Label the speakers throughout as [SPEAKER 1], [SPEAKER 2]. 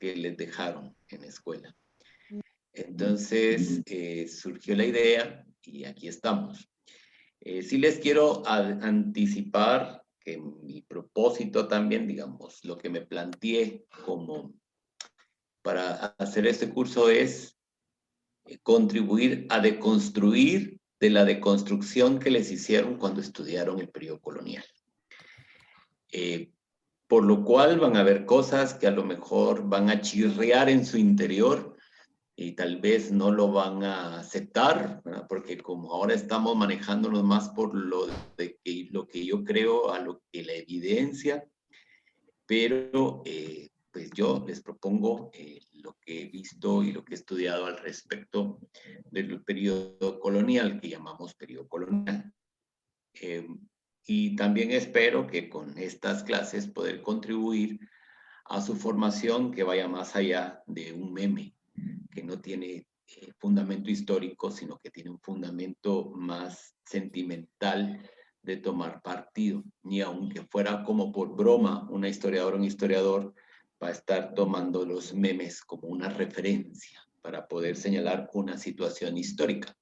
[SPEAKER 1] que les dejaron en la escuela. Entonces surgió la idea y aquí estamos. Sí les quiero anticipar que mi propósito también, digamos, lo que me planteé como para hacer este curso es contribuir a deconstruir de la deconstrucción que les hicieron cuando estudiaron el periodo colonial. Por lo cual van a haber cosas que a lo mejor van a chirriar en su interior y tal vez no lo van a aceptar, ¿verdad? Porque como ahora estamos manejándonos más por lo que yo creo a lo que la evidencia, pero pues yo les propongo lo que he visto y lo que he estudiado al respecto del periodo colonial, que llamamos periodo colonial. Y también espero que con estas clases poder contribuir a su formación que vaya más allá de un meme, que no tiene fundamento histórico, sino que tiene un fundamento más sentimental de tomar partido. Ni aunque fuera como por broma una historiadora o un historiador va a estar tomando los memes como una referencia para poder señalar una situación histórica.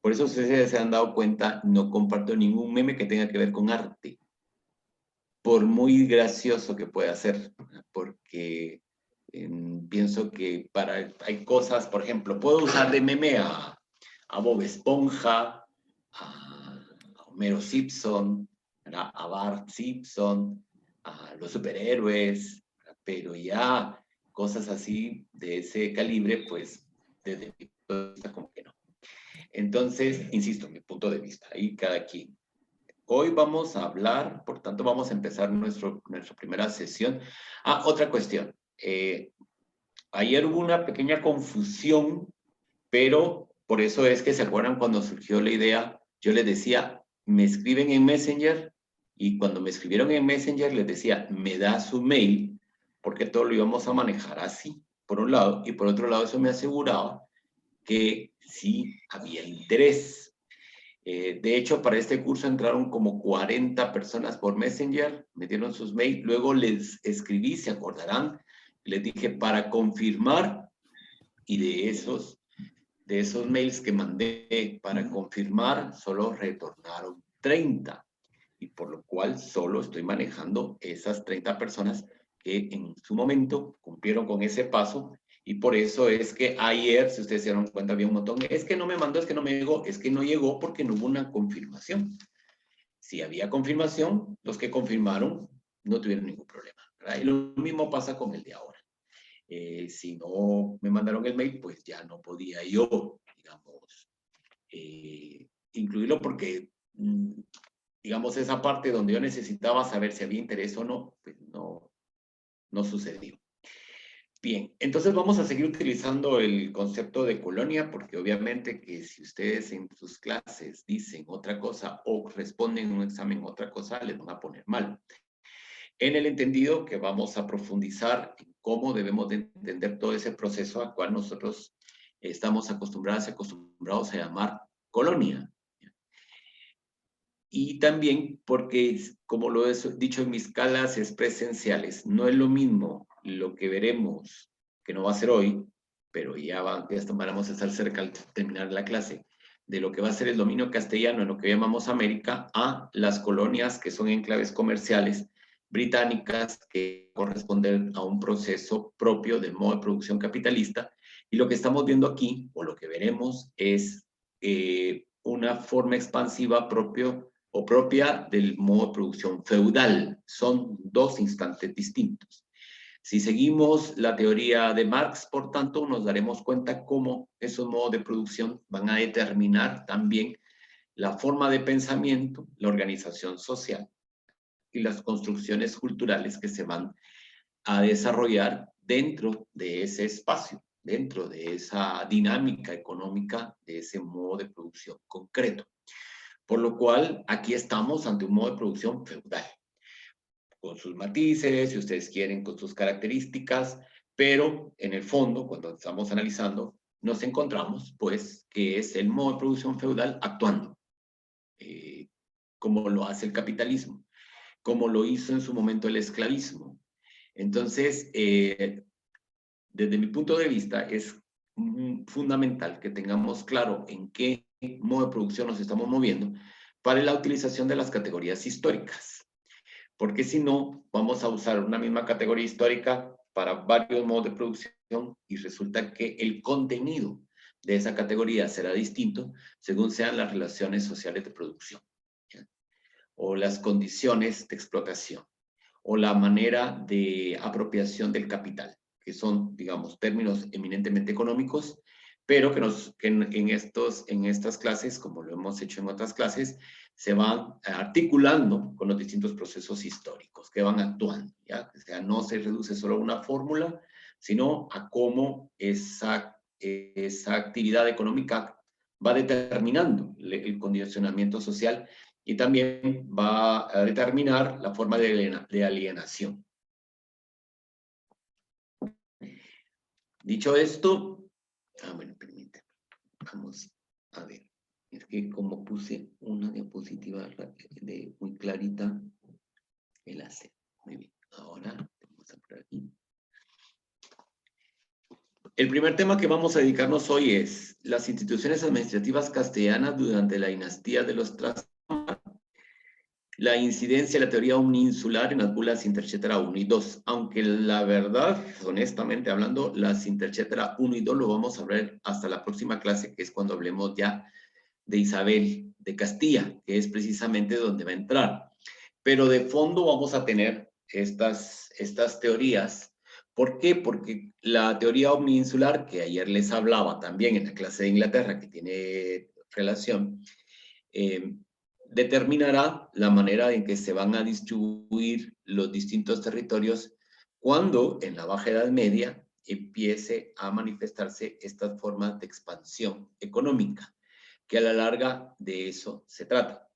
[SPEAKER 1] Por eso ustedes se han dado cuenta, no comparto ningún meme que tenga que ver con arte, por muy gracioso que pueda ser, porque pienso que hay cosas, por ejemplo, puedo usar de meme a Bob Esponja, a Homero Simpson, a Bart Simpson, a los superhéroes, pero ya cosas así de ese calibre, pues desde mi punto de vista como que no. Entonces, insisto, mi punto de vista, ahí cada quien. Hoy vamos a hablar, por tanto, vamos a empezar nuestra primera sesión. Otra cuestión. Ayer hubo una pequeña confusión, pero por eso es que se acuerdan cuando surgió la idea, yo les decía, me escriben en Messenger, y cuando me escribieron en Messenger les decía, me da su mail, porque todo lo íbamos a manejar así, por un lado, y por otro lado eso me aseguraba que sí había interés. De hecho, para este curso entraron como 40 personas por Messenger, me dieron sus mails, luego les escribí, se acordarán, les dije para confirmar, y de esos mails que mandé para confirmar, solo retornaron 30, y por lo cual solo estoy manejando esas 30 personas que en su momento cumplieron con ese paso. Y por eso es que ayer, si ustedes se dieron cuenta, había un montón, es que no me mandó, es que no me llegó, es que no llegó porque no hubo una confirmación. Si había confirmación, los que confirmaron no tuvieron ningún problema, ¿verdad? Y lo mismo pasa con el de ahora. Si no me mandaron el mail, pues ya no podía yo, digamos, incluirlo porque, digamos, esa parte donde yo necesitaba saber si había interés o no, pues no sucedió. Bien, entonces vamos a seguir utilizando el concepto de colonia, porque obviamente que si ustedes en sus clases dicen otra cosa o responden en un examen otra cosa, les van a poner mal. En el entendido que vamos a profundizar en cómo debemos de entender todo ese proceso al cual nosotros estamos acostumbrados a llamar colonia. Y también porque, como lo he dicho en mis clases presenciales, no es lo mismo lo que veremos, que no va a ser hoy, pero ya vamos a estar cerca al terminar la clase, de lo que va a ser el dominio castellano en lo que llamamos América, a las colonias que son enclaves comerciales británicas que corresponden a un proceso propio del modo de producción capitalista. Y lo que estamos viendo aquí, o lo que veremos, es una forma expansiva propia del modo de producción feudal. Son dos instantes distintos. Si seguimos la teoría de Marx, por tanto, nos daremos cuenta cómo esos modos de producción van a determinar también la forma de pensamiento, la organización social y las construcciones culturales que se van a desarrollar dentro de ese espacio, dentro de esa dinámica económica, de ese modo de producción concreto. Por lo cual, aquí estamos ante un modo de producción feudal, con sus matices, si ustedes quieren, con sus características, pero en el fondo, cuando estamos analizando, nos encontramos, pues, que es el modo de producción feudal actuando, como lo hace el capitalismo, como lo hizo en su momento el esclavismo. Entonces, desde mi punto de vista, es fundamental que tengamos claro en qué modo de producción nos estamos moviendo para la utilización de las categorías históricas. Porque si no, vamos a usar una misma categoría histórica para varios modos de producción y resulta que el contenido de esa categoría será distinto según sean las relaciones sociales de producción, ¿ya? O las condiciones de explotación o la manera de apropiación del capital, que son, digamos, términos eminentemente económicos, pero que en estas clases, como lo hemos hecho en otras clases, se van articulando con los distintos procesos históricos que van actuando, ¿ya? O sea, no se reduce solo a una fórmula, sino a cómo esa actividad económica va determinando el condicionamiento social y también va a determinar la forma de alienación. Dicho esto, bueno, permítame, vamos a ver. Es que como puse una diapositiva muy clarita, el hace. Muy bien, ahora vamos a por aquí. El primer tema que vamos a dedicarnos hoy es las instituciones administrativas castellanas durante la dinastía de los Trastámara, la incidencia de la teoría uninsular en las bulas Intercetera 1 y 2, aunque la verdad, honestamente hablando, las Intercetera 1 y 2 lo vamos a ver hasta la próxima clase, que es cuando hablemos ya de Isabel de Castilla, que es precisamente donde va a entrar. Pero de fondo vamos a tener estas teorías. ¿Por qué? Porque la teoría omniinsular, que ayer les hablaba también en la clase de Inglaterra, que tiene relación, determinará la manera en que se van a distribuir los distintos territorios cuando en la Baja Edad Media empiece a manifestarse estas formas de expansión económica, que a la larga de eso se trata.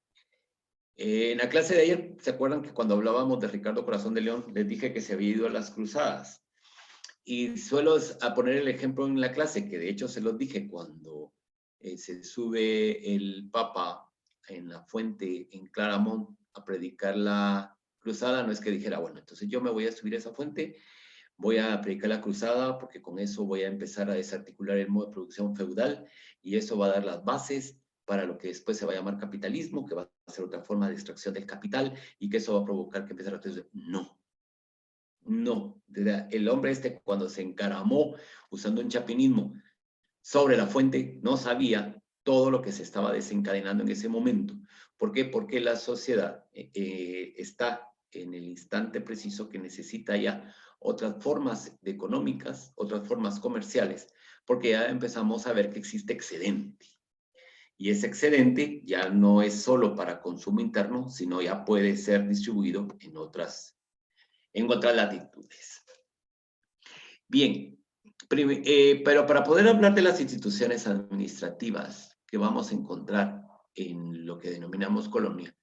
[SPEAKER 1] En la clase de ayer, ¿se acuerdan que cuando hablábamos de Ricardo Corazón de León, les dije que se había ido a las cruzadas? Y suelo a poner el ejemplo en la clase, que de hecho se los dije cuando se sube el Papa en la fuente en Claramont a predicar la cruzada, no es que dijera, bueno, entonces yo me voy a subir a esa fuente, voy a predicar la cruzada, porque con eso voy a empezar a desarticular el modo de producción feudal y eso va a dar las bases para lo que después se va a llamar capitalismo, que va a ser otra forma de extracción del capital y que eso va a provocar que empiece a... No, no. El hombre este cuando se encaramó usando un chapinismo sobre la fuente no sabía todo lo que se estaba desencadenando en ese momento. ¿Por qué? Porque la sociedad está en el instante preciso que necesita ya otras formas económicas, otras formas comerciales, porque ya empezamos a ver que existe excedente. Y ese excedente ya no es solo para consumo interno, sino ya puede ser distribuido en otras latitudes. Bien, pero para poder hablar de las instituciones administrativas que vamos a encontrar en lo que denominamos colonia,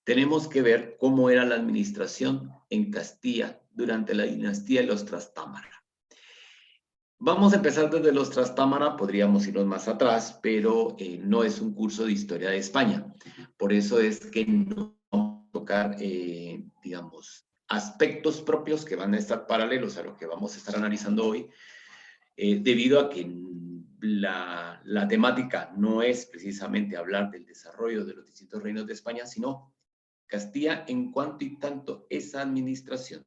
[SPEAKER 1] tenemos que ver cómo era la administración en Castilla durante la dinastía de los Trastámara. Vamos a empezar desde los Trastámara, podríamos irnos más atrás, pero no es un curso de historia de España. Por eso es que no vamos a tocar, digamos, aspectos propios que van a estar paralelos a lo que vamos a estar analizando hoy, debido a que la temática no es precisamente hablar del desarrollo de los distintos reinos de España, sino Castilla en cuanto y tanto esa administración,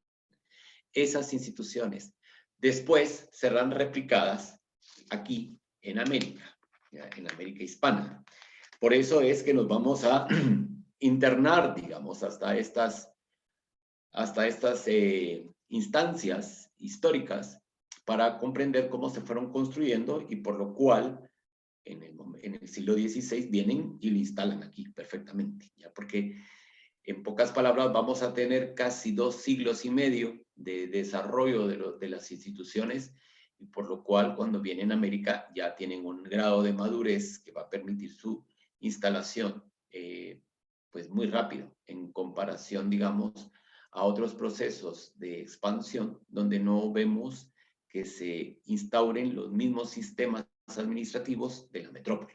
[SPEAKER 1] esas instituciones, después serán replicadas aquí en América, ¿ya? En América hispana. Por eso es que nos vamos a internar, digamos, hasta estas instancias históricas para comprender cómo se fueron construyendo y por lo cual en el siglo XVI vienen y lo instalan aquí perfectamente, ¿ya? Porque en pocas palabras vamos a tener casi 2 siglos y medio de desarrollo de las instituciones y por lo cual cuando vienen a América ya tienen un grado de madurez que va a permitir su instalación pues muy rápido en comparación, digamos, a otros procesos de expansión donde no vemos que se instauren los mismos sistemas administrativos de la metrópoli.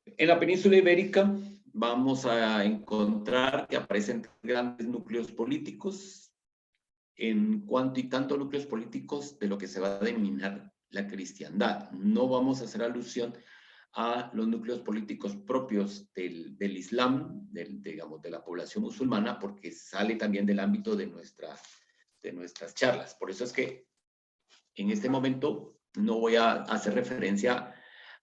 [SPEAKER 1] En la península ibérica vamos a encontrar que aparecen grandes núcleos políticos en cuanto y tanto núcleos políticos de lo que se va a denominar la cristiandad. No vamos a hacer alusión a los núcleos políticos propios del Islam, digamos, de la población musulmana, porque sale también del ámbito de nuestras charlas. Por eso es que en este momento no voy a hacer referencia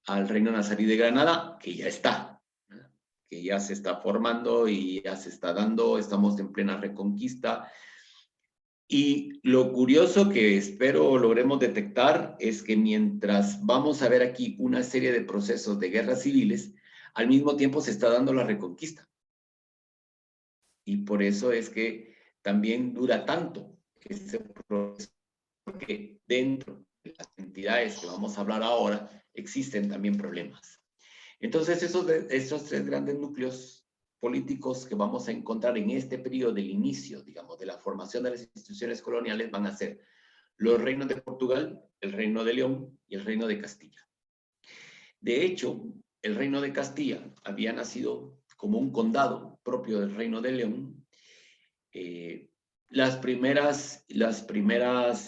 [SPEAKER 1] al Reino Nazarí de Granada, que ya está, ¿verdad? Que ya se está formando y ya se está dando, estamos en plena reconquista. Y lo curioso que espero logremos detectar es que mientras vamos a ver aquí una serie de procesos de guerras civiles, al mismo tiempo se está dando la reconquista. Y por eso es que también dura tanto ese proceso, porque dentro de las entidades que vamos a hablar ahora existen también problemas. Entonces, esos tres grandes núcleos políticos que vamos a encontrar en este periodo del inicio, digamos, de la formación de las instituciones coloniales van a ser los reinos de Portugal, el reino de León y el reino de Castilla. De hecho, el reino de Castilla había nacido como un condado propio del reino de León. Las primeras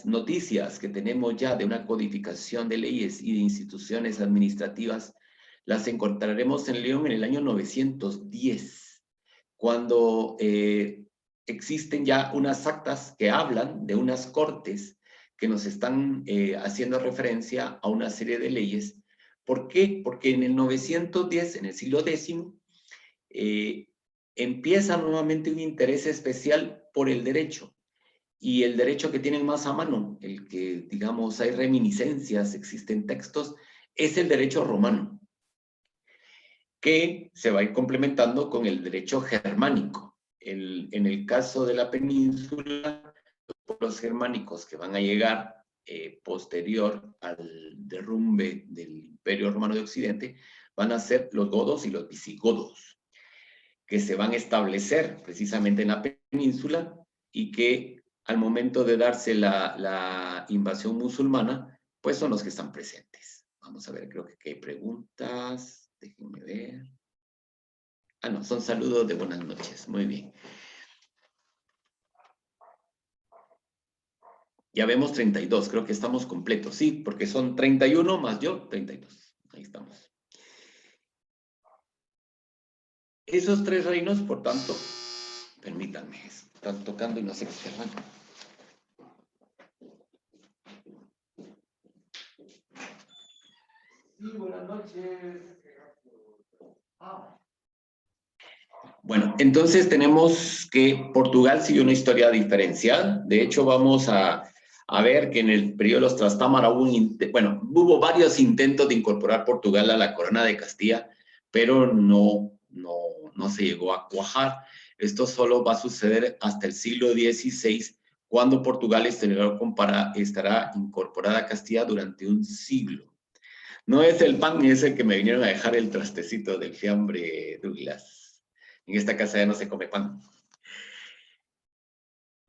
[SPEAKER 1] noticias que tenemos ya de una codificación de leyes y de instituciones administrativas las encontraremos en León en el año 910, cuando existen ya unas actas que hablan de unas cortes que nos están haciendo referencia a una serie de leyes. ¿Por qué? Porque en el 910, en el siglo X, empieza nuevamente un interés especial por el derecho. Y el derecho que tienen más a mano, el que, digamos, hay reminiscencias, existen textos, es el derecho romano, que se va a ir complementando con el derecho germánico. En el caso de la península, los pueblos germánicos que van a llegar posterior al derrumbe del Imperio Romano de Occidente van a ser los godos y los visigodos, que se van a establecer precisamente en la península y que al momento de darse la invasión musulmana, pues son los que están presentes. Vamos a ver, creo que hay preguntas. Déjenme ver. Ah, no, son saludos de buenas noches. Muy bien. Ya vemos 32, creo que estamos completos. Sí, porque son 31 más yo, 32. Ahí estamos. Esos tres reinos, por tanto, permítanme, están tocando y no sé qué querrán. Sí, buenas noches. Bueno, entonces tenemos que Portugal sigue una historia diferencial. De hecho, vamos a ver que en el periodo de los Trastámara hubo varios intentos de incorporar Portugal a la corona de Castilla, pero no se llegó a cuajar. Esto solo va a suceder hasta el siglo XVI, cuando Portugal estará incorporada a Castilla durante un siglo. No es el pan ese que me vinieron a dejar el trastecito del fiambre, Douglas. En esta casa ya no se come pan.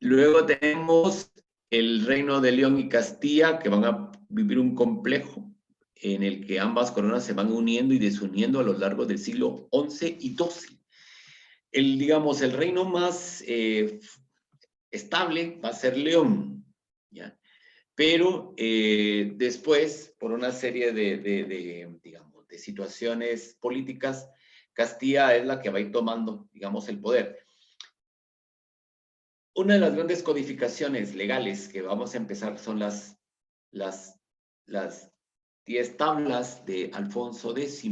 [SPEAKER 1] Luego tenemos el reino de León y Castilla, que van a vivir un complejo en el que ambas coronas se van uniendo y desuniendo a lo largo del siglo XI y XII. El reino más estable va a ser León, ¿ya? Pero después, por una serie de situaciones políticas, Castilla es la que va a ir tomando, digamos, el poder. Una de las grandes codificaciones legales que vamos a empezar son las 10 tablas de Alfonso X,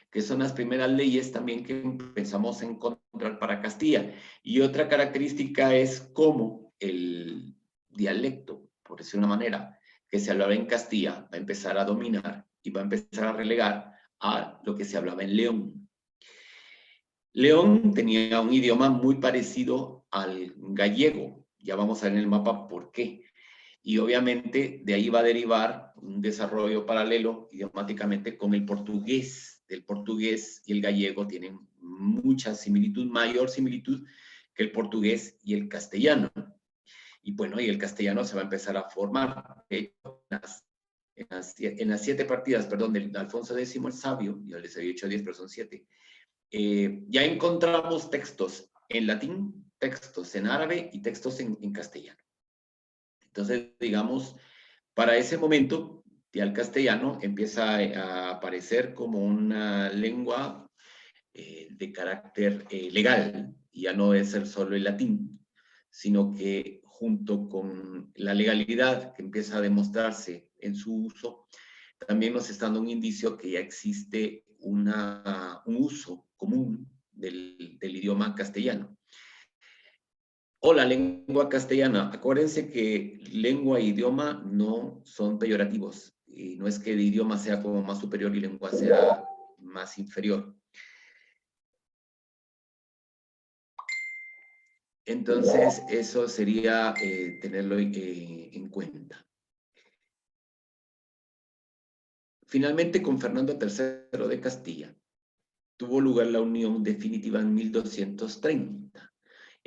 [SPEAKER 1] que son las primeras leyes también que empezamos a encontrar para Castilla. Y otra característica es cómo el dialecto, por decir una manera, que se hablaba en Castilla va a empezar a dominar y va a empezar a relegar a lo que se hablaba en León. León tenía un idioma muy parecido al gallego. Ya vamos a ver en el mapa por qué. Y obviamente de ahí va a derivar un desarrollo paralelo idiomáticamente con el portugués. El portugués y el gallego tienen mucha similitud, mayor similitud que el portugués y el castellano. Y bueno, y el castellano se va a empezar a formar. En las 7 partidas, perdón, de Alfonso X el Sabio, yo les había dicho 10, pero son 7, ya encontramos textos en latín, textos en árabe y textos en castellano. Entonces, digamos, para ese momento, ya el castellano empieza a aparecer como una lengua de carácter legal, y ya no es el solo el latín, sino que junto con la legalidad que empieza a demostrarse en su uso, también nos está dando un indicio que ya existe un uso común del idioma castellano. O la lengua castellana. Acuérdense que lengua e idioma no son peyorativos. Y no es que el idioma sea como más superior y lengua sea más inferior. Entonces, eso sería tenerlo en cuenta. Finalmente, con Fernando III de Castilla, tuvo lugar la unión definitiva en 1230.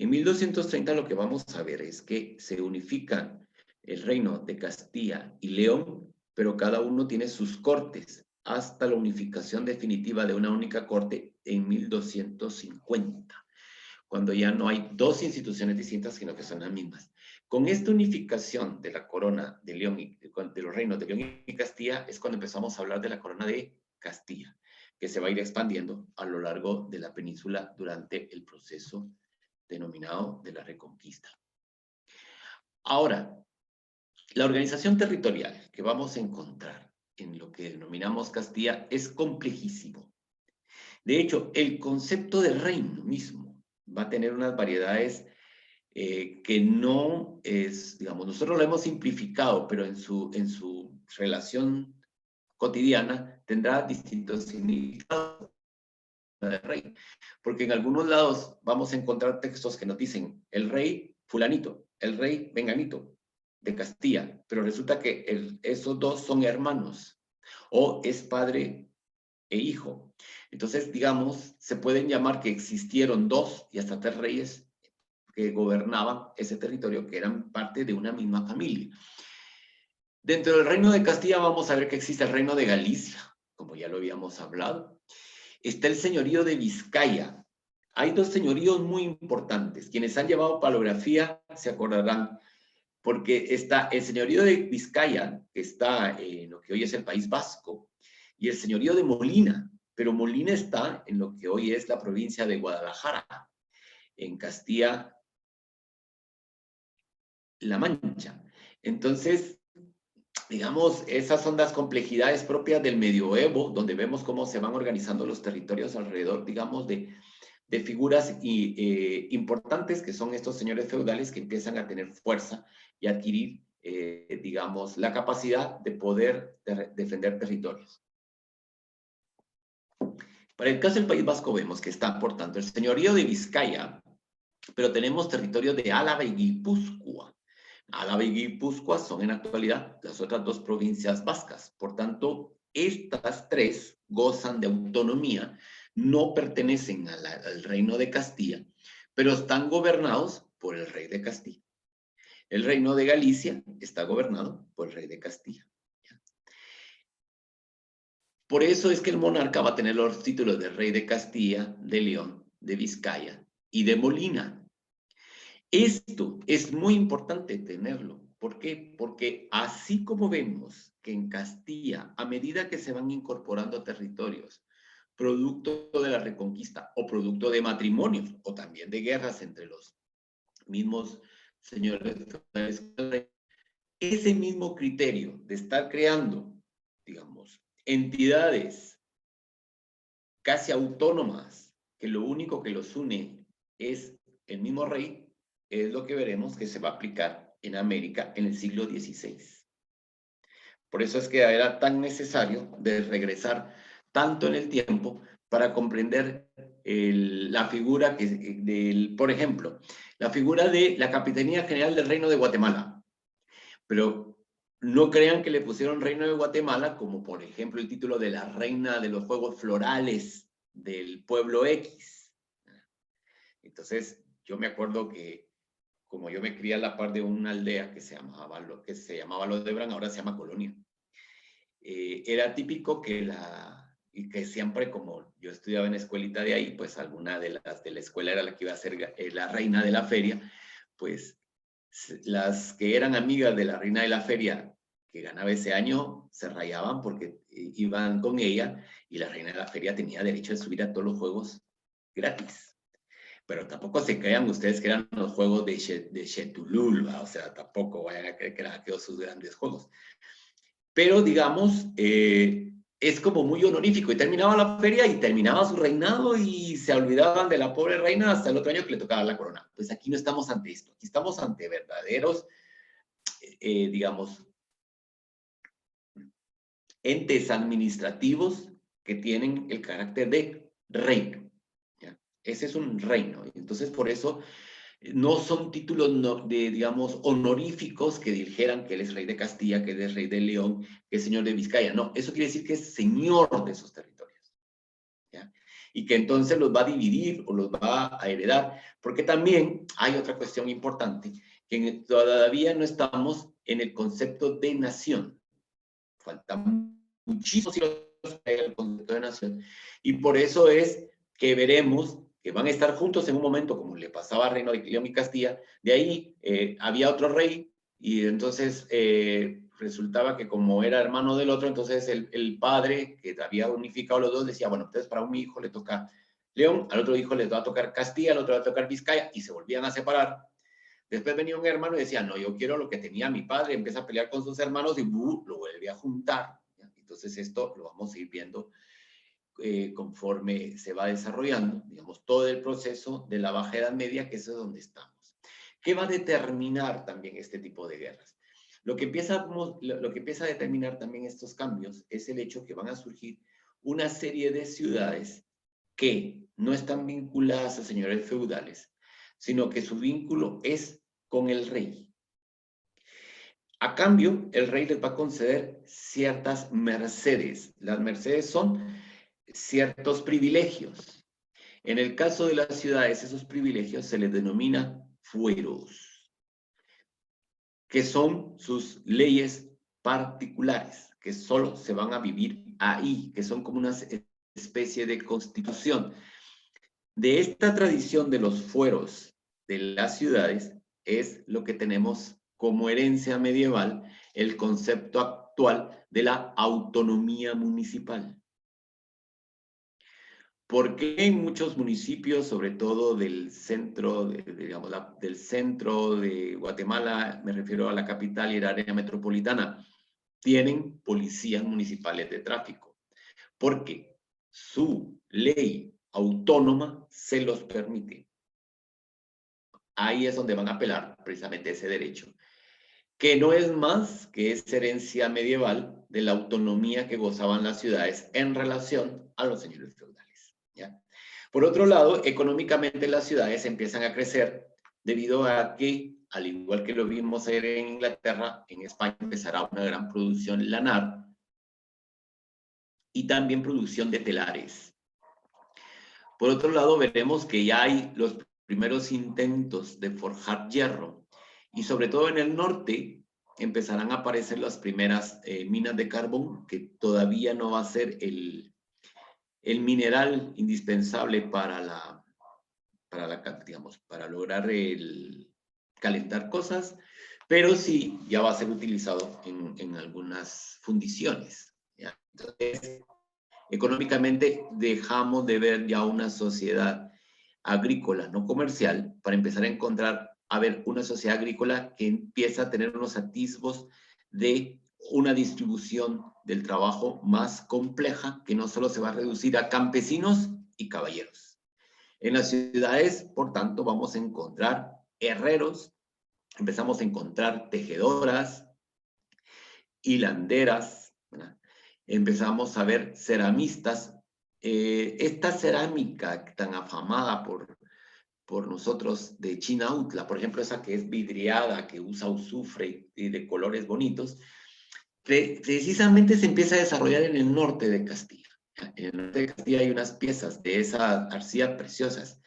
[SPEAKER 1] En 1230 lo que vamos a ver es que se unifican el reino de Castilla y León, pero cada uno tiene sus cortes, hasta la unificación definitiva de una única corte en 1250, cuando ya no hay dos instituciones distintas, sino que son las mismas. Con esta unificación de la corona de León y de los reinos de León y Castilla es cuando empezamos a hablar de la corona de Castilla, que se va a ir expandiendo a lo largo de la península durante el proceso denominado de la Reconquista. Ahora, la organización territorial que vamos a encontrar en lo que denominamos Castilla es complejísimo. De hecho, el concepto de reino mismo va a tener unas variedades que no es, digamos, nosotros lo hemos simplificado, pero en su relación cotidiana tendrá distintos significados de rey. Porque en algunos lados vamos a encontrar textos que nos dicen el rey fulanito, el rey venganito de Castilla, pero resulta que esos dos son hermanos o es padre e hijo. Entonces, digamos, se pueden llamar que existieron dos y hasta tres reyes que gobernaban ese territorio, que eran parte de una misma familia. Dentro del reino de Castilla vamos a ver que existe el reino de Galicia, como ya lo habíamos hablado. Está el señorío de Vizcaya. Hay dos señoríos muy importantes. Quienes han llevado palografía se acordarán, porque está el señorío de Vizcaya, que está en lo que hoy es el País Vasco, y el señorío de Molina, pero Molina está en lo que hoy es la provincia de Guadalajara, en Castilla-La Mancha. Entonces, digamos, esas son las complejidades propias del medioevo, donde vemos cómo se van organizando los territorios alrededor, digamos, de figuras importantes que son estos señores feudales que empiezan a tener fuerza y adquirir, digamos, la capacidad de poder defender territorios. Para el caso del País Vasco vemos que está, por tanto, el señorío de Vizcaya, pero tenemos territorio de Álava y Guipúzcoa. Álava y Guipúzcoa son en la actualidad las otras dos provincias vascas. Por tanto, estas tres gozan de autonomía, no pertenecen al reino de Castilla, pero están gobernados por el rey de Castilla. El reino de Galicia está gobernado por el rey de Castilla. Por eso es que el monarca va a tener los títulos de rey de Castilla, de León, de Vizcaya y de Molina. Esto es muy importante tenerlo. ¿Por qué? Porque así como vemos que en Castilla, a medida que se van incorporando territorios, producto de la Reconquista o producto de matrimonios o también de guerras entre los mismos señores, ese mismo criterio de estar creando, digamos, entidades casi autónomas, que lo único que los une es el mismo rey, es lo que veremos que se va a aplicar en América en el siglo XVI. Por eso es que era tan necesario de regresar tanto en el tiempo para comprender la figura por ejemplo, la figura de la Capitanía General del Reino de Guatemala. Pero no crean que le pusieron Reino de Guatemala como, por ejemplo, el título de la reina de los juegos florales del pueblo X. Entonces, yo me acuerdo que como yo me crié a la par de una aldea que se llamaba Los de Bran, ahora se llama Colonia. Era típico y que siempre, como yo estudiaba en escuelita de ahí, pues alguna de las de la escuela era la que iba a ser la reina de la feria, pues las que eran amigas de la reina de la feria que ganaba ese año se rayaban porque iban con ella y la reina de la feria tenía derecho de subir a todos los juegos gratis. Pero tampoco se crean ustedes que eran los juegos de Chetulul, o sea, tampoco vayan a creer que eran aquellos sus grandes juegos. Pero, digamos, es como muy honorífico. Y terminaba la feria y terminaba su reinado y se olvidaban de la pobre reina hasta el otro año que le tocaba la corona. Pues aquí no estamos ante esto. Aquí estamos ante verdaderos, digamos, entes administrativos que tienen el carácter de reino. ¿Ya? Ese es un reino. Entonces, por eso no son títulos de, digamos, honoríficos que dijeran que él es rey de Castilla, que él es rey de León, que es señor de Vizcaya. No, eso quiere decir que es señor de esos territorios. ¿Ya? Y que entonces los va a dividir o los va a heredar. Porque también hay otra cuestión importante, que todavía no estamos en el concepto de nación. Falta muchísimo el concepto de nación. Y por eso es que veremos que van a estar juntos en un momento, como le pasaba a Reino de León y Castilla. De ahí había otro rey y entonces resultaba que como era hermano del otro, entonces el padre que había unificado los dos decía, bueno, entonces para un hijo le toca León, al otro hijo les va a tocar Castilla, al otro le va a tocar Vizcaya, y se volvían a separar. Después venía un hermano y decía, no, yo quiero lo que tenía mi padre, empieza a pelear con sus hermanos y lo vuelve a juntar. ¿Ya? Entonces esto lo vamos a ir viendo conforme se va desarrollando, digamos, todo el proceso de la Baja Edad Media, que es donde estamos. ¿Qué va a determinar también este tipo de guerras? Lo que empieza a determinar también estos cambios es el hecho que van a surgir una serie de ciudades que no están vinculadas a señores feudales, sino que su vínculo es con el rey. A cambio, el rey les va a conceder ciertas mercedes. Las mercedes son ciertos privilegios. En el caso de las ciudades, esos privilegios se les denomina fueros, que son sus leyes particulares, que solo se van a vivir ahí, que son como una especie de constitución. De esta tradición de los fueros de las ciudades es lo que tenemos como herencia medieval el concepto actual de la autonomía municipal. ¿Por qué en muchos municipios, sobre todo del centro, digamos, del centro de Guatemala, me refiero a la capital y el área metropolitana, tienen policías municipales de tráfico? Porque su ley autónoma se los permite. Ahí es donde van a apelar precisamente ese derecho, que no es más que esa herencia medieval de la autonomía que gozaban las ciudades en relación a los señores feudales. ¿Ya? Por otro lado, económicamente las ciudades empiezan a crecer debido a que, al igual que lo vimos ayer en Inglaterra, en España empezará una gran producción lanar y también producción de telares. Por otro lado, veremos que ya hay los primeros intentos de forjar hierro y sobre todo en el norte empezarán a aparecer las primeras minas de carbón, que todavía no va a ser el mineral indispensable para digamos, para lograr calentar cosas, pero sí ya va a ser utilizado en algunas fundiciones. ¿Ya? Entonces, económicamente dejamos de ver ya una sociedad agrícola, no comercial, para empezar a ver una sociedad agrícola que empieza a tener unos atisbos de una distribución del trabajo más compleja, que no solo se va a reducir a campesinos y caballeros. En las ciudades, por tanto, vamos a encontrar herreros, empezamos a encontrar tejedoras, hilanderas, ¿verdad? Empezamos a ver ceramistas. Esta cerámica tan afamada por nosotros de Chinautla, por ejemplo, esa que es vidriada, que usa azufre y de colores bonitos, precisamente se empieza a desarrollar en el norte de Castilla. En el norte de Castilla hay unas piezas de esa arcilla preciosas.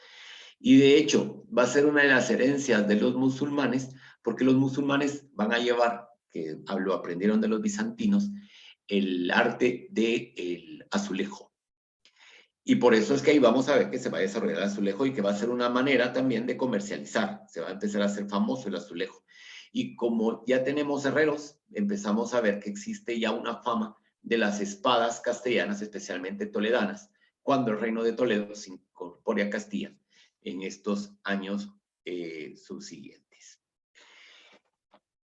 [SPEAKER 1] Y de hecho, va a ser una de las herencias de los musulmanes, porque los musulmanes van a llevar, que lo aprendieron de los bizantinos, el arte del azulejo. Y por eso es que ahí vamos a ver que se va a desarrollar el azulejo y que va a ser una manera también de comercializar. Se va a empezar a hacer famoso el azulejo. Y como ya tenemos herreros, empezamos a ver que existe ya una fama de las espadas castellanas, especialmente toledanas, cuando el reino de Toledo se incorpora a Castilla en estos años subsiguientes.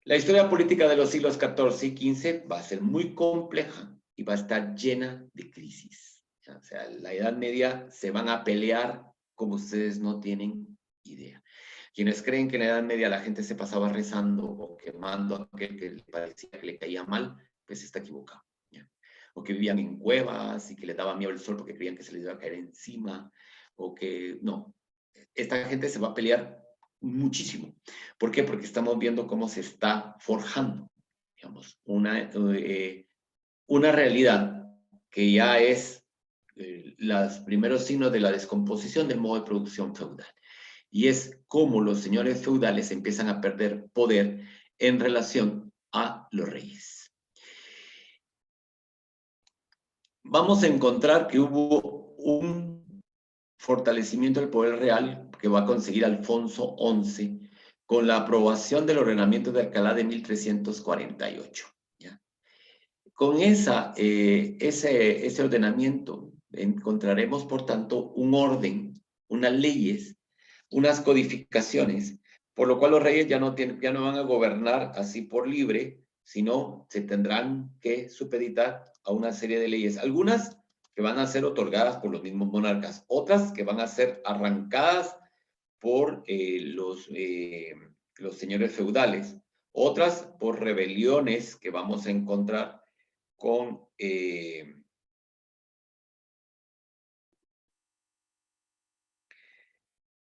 [SPEAKER 1] La historia política de los siglos XIV y XV va a ser muy compleja y va a estar llena de crisis. O sea, la Edad Media se van a pelear como ustedes no tienen idea. Quienes creen que en la Edad Media la gente se pasaba rezando o quemando a aquel que le parecía que le caía mal, pues está equivocado. ¿Ya? O que vivían en cuevas y que les daba miedo el sol porque creían que se les iba a caer encima, o que no. Esta gente se va a pelear muchísimo. ¿Por qué? Porque estamos viendo cómo se está forjando, digamos, una realidad que ya es los primeros signos de la descomposición del modo de producción feudal. Y es cómo los señores feudales empiezan a perder poder en relación a los reyes. Vamos a encontrar que hubo un fortalecimiento del poder real que va a conseguir Alfonso XI con la aprobación del ordenamiento de Alcalá de 1348. ¿Ya? Con ese ordenamiento encontraremos, por tanto, un orden, unas leyes, unas codificaciones, por lo cual los reyes ya no van a gobernar así por libre, sino se tendrán que supeditar a una serie de leyes. Algunas que van a ser otorgadas por los mismos monarcas, otras que van a ser arrancadas por los señores feudales, otras por rebeliones que vamos a encontrar con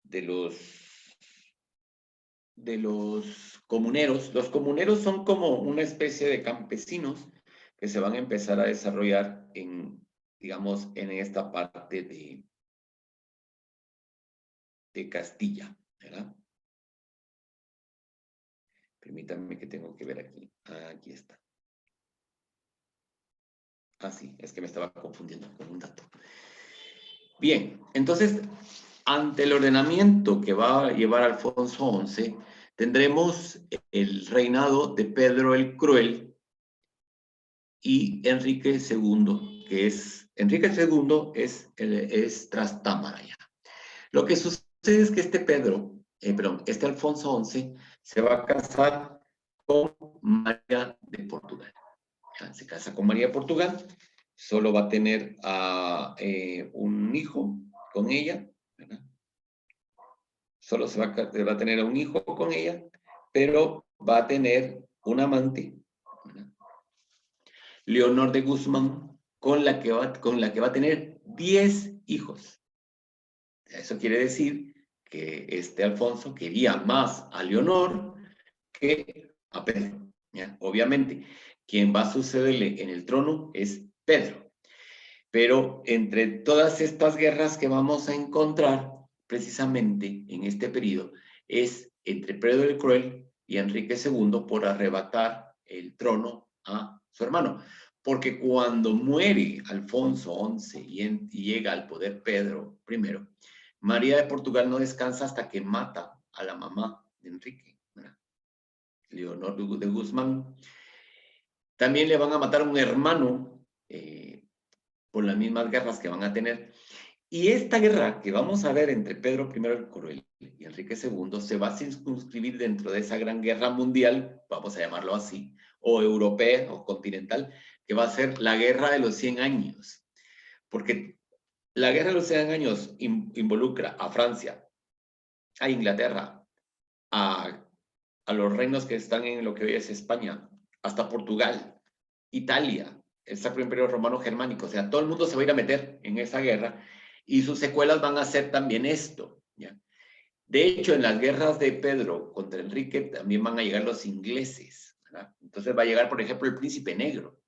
[SPEAKER 1] de los comuneros. Los comuneros son como una especie de campesinos que se van a empezar a desarrollar digamos, en esta parte de Castilla, ¿verdad? Permítanme que tengo que ver aquí. Aquí está. Sí, es que me estaba confundiendo con un dato. Bien, entonces, ante el ordenamiento que va a llevar Alfonso XI, tendremos el reinado de Pedro el Cruel y Enrique II, que Enrique II es Trastámara ya. Lo que sucede es que este Alfonso XI se va a casar con María de Portugal. Se casa con María de Portugal, solo va a tener un hijo con ella, ¿verdad? Solo va a tener un hijo con ella, pero va a tener un amante, ¿verdad? Leonor de Guzmán, con la que va a tener 10 hijos. Eso quiere decir que este Alfonso quería más a Leonor que a Pedro. ¿Ya? Obviamente, quien va a sucederle en el trono es Pedro. Pero entre todas estas guerras que vamos a encontrar precisamente en este periodo es entre Pedro el Cruel y Enrique II por arrebatar el trono a su hermano. Porque cuando muere Alfonso XI y llega al poder Pedro I, María de Portugal no descansa hasta que mata a la mamá de Enrique, ¿verdad? Leonor de Guzmán. También le van a matar a un hermano por las mismas guerras que van a tener. Y esta guerra que vamos a ver entre Pedro I el Cruel y Enrique II se va a circunscribir dentro de esa gran guerra mundial, vamos a llamarlo así, o europea o continental, que va a ser la guerra de los 100 años. Porque la guerra de los 100 años involucra a Francia, a Inglaterra, a los reinos que están en lo que hoy es España, hasta Portugal, Italia, el Sacro Imperio Romano Germánico. O sea, todo el mundo se va a ir a meter en esa guerra y sus secuelas van a ser también esto. ¿Ya? De hecho, en las guerras de Pedro contra Enrique también van a llegar los ingleses, ¿verdad? Entonces va a llegar, por ejemplo, el príncipe negro,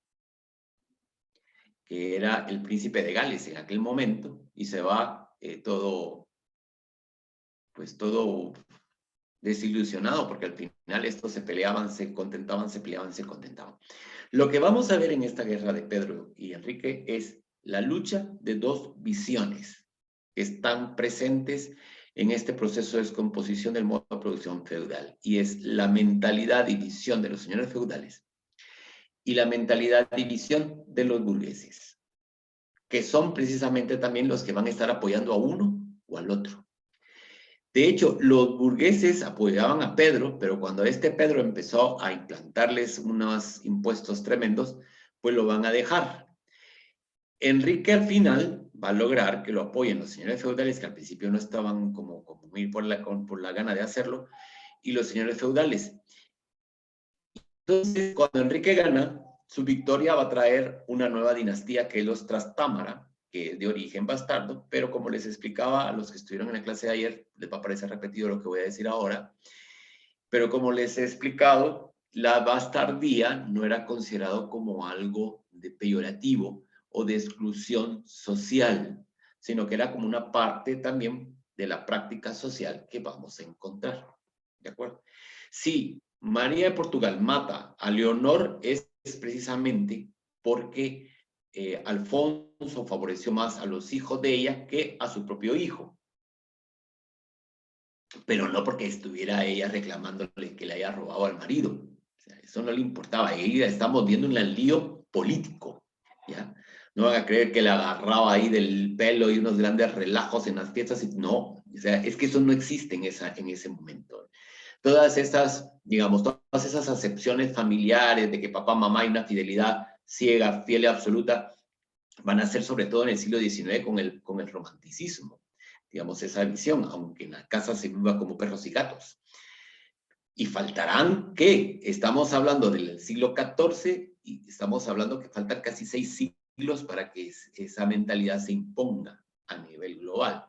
[SPEAKER 1] que era el príncipe de Gales en aquel momento, y se va todo desilusionado, porque al final estos se peleaban, se contentaban, se peleaban, se contentaban. Lo que vamos a ver en esta guerra de Pedro y Enrique es la lucha de dos visiones que están presentes en este proceso de descomposición del modo de producción feudal, y es la mentalidad y visión de los señores feudales y la mentalidad y visión de los burgueses, que son precisamente también los que van a estar apoyando a uno o al otro. De hecho, los burgueses apoyaban a Pedro, pero cuando este Pedro empezó a implantarles unos impuestos tremendos, pues lo van a dejar. Enrique al final va a lograr que lo apoyen los señores feudales, que al principio no estaban como muy por la gana de hacerlo, y los señores feudales. Entonces, cuando Enrique gana, su victoria va a traer una nueva dinastía que es los Trastámara, que es de origen bastardo, pero como les explicaba a los que estuvieron en la clase de ayer, les va a parecer repetido lo que voy a decir ahora, pero como les he explicado, la bastardía no era considerado como algo de peyorativo o de exclusión social, sino que era como una parte también de la práctica social que vamos a encontrar. ¿De acuerdo? Si María de Portugal mata a Leonor es precisamente porque Alfonso favoreció más a los hijos de ella que a su propio hijo. Pero no porque estuviera ella reclamándole que le haya robado al marido. O sea, eso no le importaba. Ella estamos viendo un lío político, ¿ya? No van a creer que le agarraba ahí del pelo y unos grandes relajos en las fiestas. No, o sea, es que eso no existe en ese momento. Todas esas, digamos, todas esas acepciones familiares de que papá, mamá hay una fidelidad ciega, fiel y absoluta, van a ser sobre todo en el siglo XIX con el romanticismo, digamos, esa visión, aunque en la casa se viva como perros y gatos. Y faltarán, ¿qué? Estamos hablando del siglo XIV y estamos hablando que faltan casi 6 siglos para que esa mentalidad se imponga a nivel global.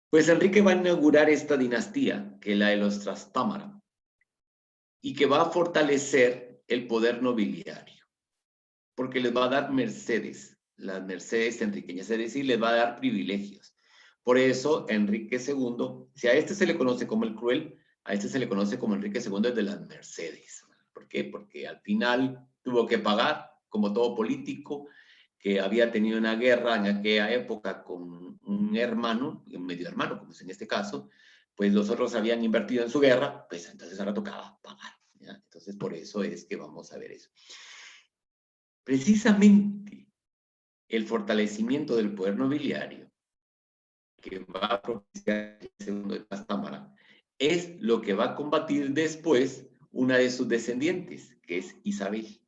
[SPEAKER 1] Pues Enrique va a inaugurar esta dinastía, que es la de los Trastámara, y que va a fortalecer el poder nobiliario, porque les va a dar mercedes, las mercedes enriqueñas, es decir, les va a dar privilegios. Por eso Enrique II, si a este se le conoce como el cruel, a este se le conoce como Enrique II de las mercedes. ¿Por qué? Porque al final tuvo que pagar, como todo político, que había tenido una guerra en aquella época con un hermano, un medio hermano, como es en este caso, pues los otros habían invertido en su guerra, pues entonces ahora tocaba pagar. ¿Ya? Entonces por eso es que vamos a ver eso. Precisamente el fortalecimiento del poder nobiliario que va a propiciar el segundo de Trastámara es lo que va a combatir después una de sus descendientes, que es Isabel.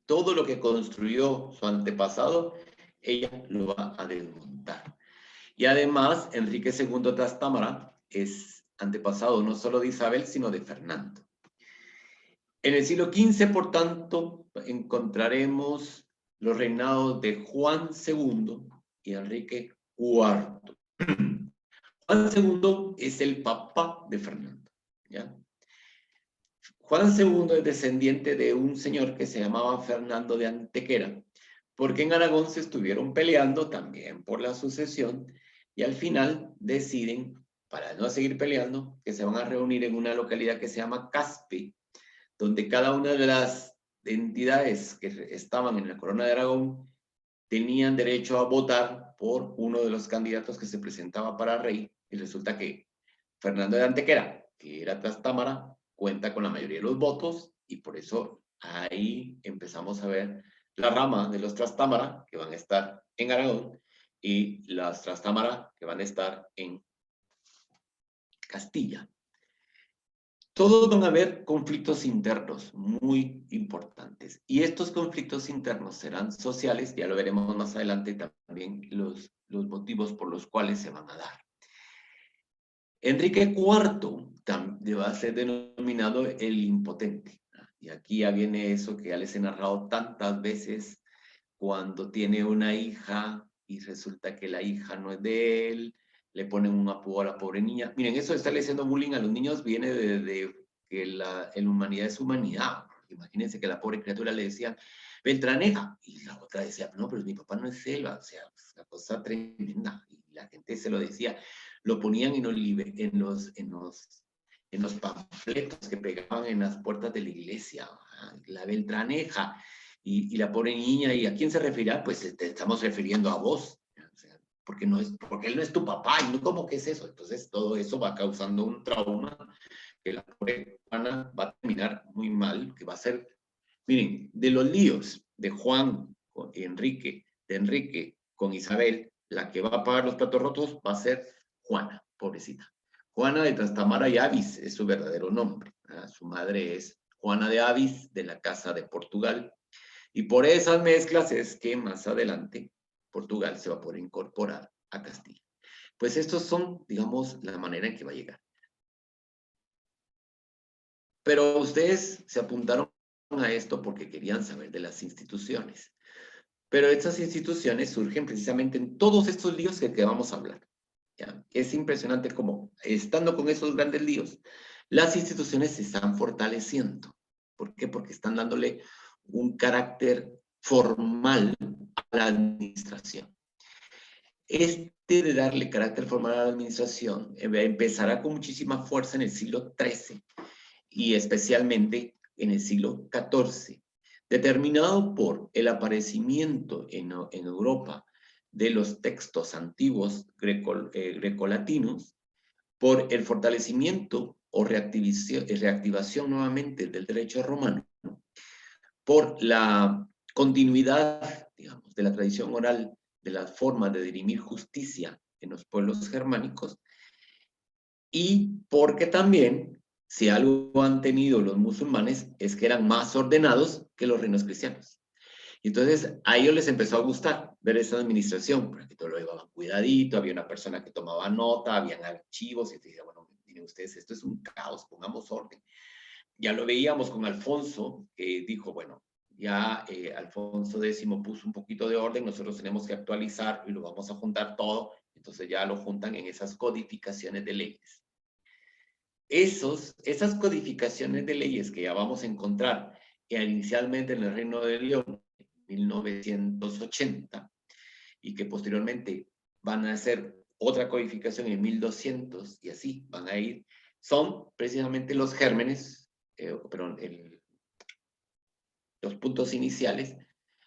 [SPEAKER 1] Todo lo que construyó su antepasado, ella lo va a desmontar. Y además, Enrique II Trastámara es antepasado no solo de Isabel, sino de Fernando. En el siglo XV, por tanto, encontraremos los reinados de Juan II y Enrique IV. Juan II es el papá de Fernando, ¿ya? Juan II es descendiente de un señor que se llamaba Fernando de Antequera, porque en Aragón se estuvieron peleando también por la sucesión y al final deciden, para no seguir peleando, que se van a reunir en una localidad que se llama Caspe, donde cada una de las entidades que estaban en la corona de Aragón tenían derecho a votar por uno de los candidatos que se presentaba para rey, y resulta que Fernando de Antequera, que era Trastámara, cuenta con la mayoría de los votos, y por eso ahí empezamos a ver la rama de los Trastámara, que van a estar en Aragón, y las Trastámara, que van a estar en Castilla. Todos van a haber conflictos internos muy importantes. Y estos conflictos internos serán sociales, ya lo veremos más adelante también los motivos por los cuales se van a dar. Enrique IV va a ser denominado el impotente. Y aquí ya viene eso que ya les he narrado tantas veces, cuando tiene una hija y resulta que la hija no es de él, le ponen un apodo a la pobre niña. Miren, eso de estarle haciendo bullying a los niños viene de que la humanidad es humanidad. Imagínense que a la pobre criatura le decían Beltraneja, y la otra decía, no, pero mi papá no es él, o sea, es una cosa tremenda. Y la gente se lo decía, lo ponían en los panfletos que pegaban en las puertas de la iglesia, la Beltraneja, y la pobre niña, ¿y a quién se referirá? Pues te estamos refiriendo a vos. O sea, porque él no es tu papá, y no, ¿cómo que es eso? Entonces todo eso va causando un trauma que la pobre Juana va a terminar muy mal, que va a ser, miren, de los líos de Juan con Enrique, de Enrique con Isabel, la que va a pagar los platos rotos va a ser Juana, pobrecita. Juana de Trastamara y Avis es su verdadero nombre. Su madre es Juana de Avis, de la Casa de Portugal. Y por esas mezclas es que más adelante Portugal se va a poder incorporar a Castilla. Pues estos son, digamos, la manera en que va a llegar. Pero ustedes se apuntaron a esto porque querían saber de las instituciones. Pero estas instituciones surgen precisamente en todos estos líos que vamos a hablar. ¿Ya? Es impresionante cómo, estando con esos grandes líos, las instituciones se están fortaleciendo. ¿Por qué? Porque están dándole un carácter formal a la administración. Este de darle carácter formal a la administración empezará con muchísima fuerza en el siglo XIII y especialmente en el siglo XIV, determinado por el aparecimiento en Europa de los textos antiguos grecolatinos, por el fortalecimiento o reactivación nuevamente del derecho romano, por la continuidad, digamos, de la tradición oral de las formas de dirimir justicia en los pueblos germánicos, y porque también, si algo han tenido los musulmanes, es que eran más ordenados que los reinos cristianos. Y entonces a ellos les empezó a gustar ver esa administración, porque todo lo llevaban cuidadito, había una persona que tomaba nota, habían archivos, y te decía, bueno, miren ustedes, esto es un caos, pongamos orden. Ya lo veíamos con Alfonso, que dijo, bueno, ya Alfonso X puso un poquito de orden, nosotros tenemos que actualizar y lo vamos a juntar todo, entonces ya lo juntan en esas codificaciones de leyes. Esas codificaciones de leyes que ya vamos a encontrar inicialmente en el Reino de León, en 1980, y que posteriormente van a hacer otra codificación en 1200, y así van a ir, son precisamente los gérmenes, los puntos iniciales,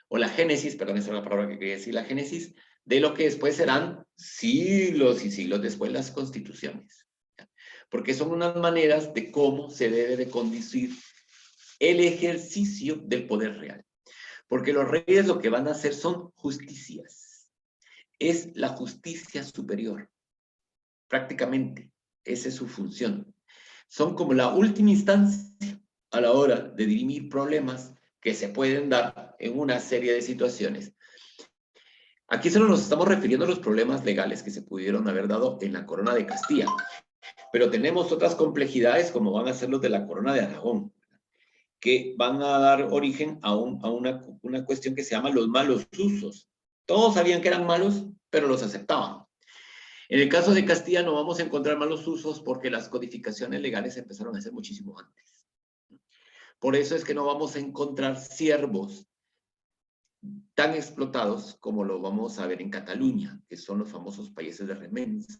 [SPEAKER 1] o la génesis, perdón, esa es la palabra que quería decir, la génesis, de lo que después serán siglos y siglos después las constituciones. Porque son unas maneras de cómo se debe de conducir el ejercicio del poder real. Porque los reyes lo que van a hacer son justicias. Es la justicia superior, prácticamente. Esa es su función. Son como la última instancia a la hora de dirimir problemas que se pueden dar en una serie de situaciones. Aquí solo nos estamos refiriendo a los problemas legales que se pudieron haber dado en la corona de Castilla. Pero tenemos otras complejidades como van a ser los de la corona de Aragón, que van a dar origen a una cuestión que se llama los malos usos. Todos sabían que eran malos, pero los aceptaban. En el caso de Castilla no vamos a encontrar malos usos porque las codificaciones legales empezaron a ser muchísimo antes. Por eso es que no vamos a encontrar siervos tan explotados como lo vamos a ver en Cataluña, que son los famosos países de remensa,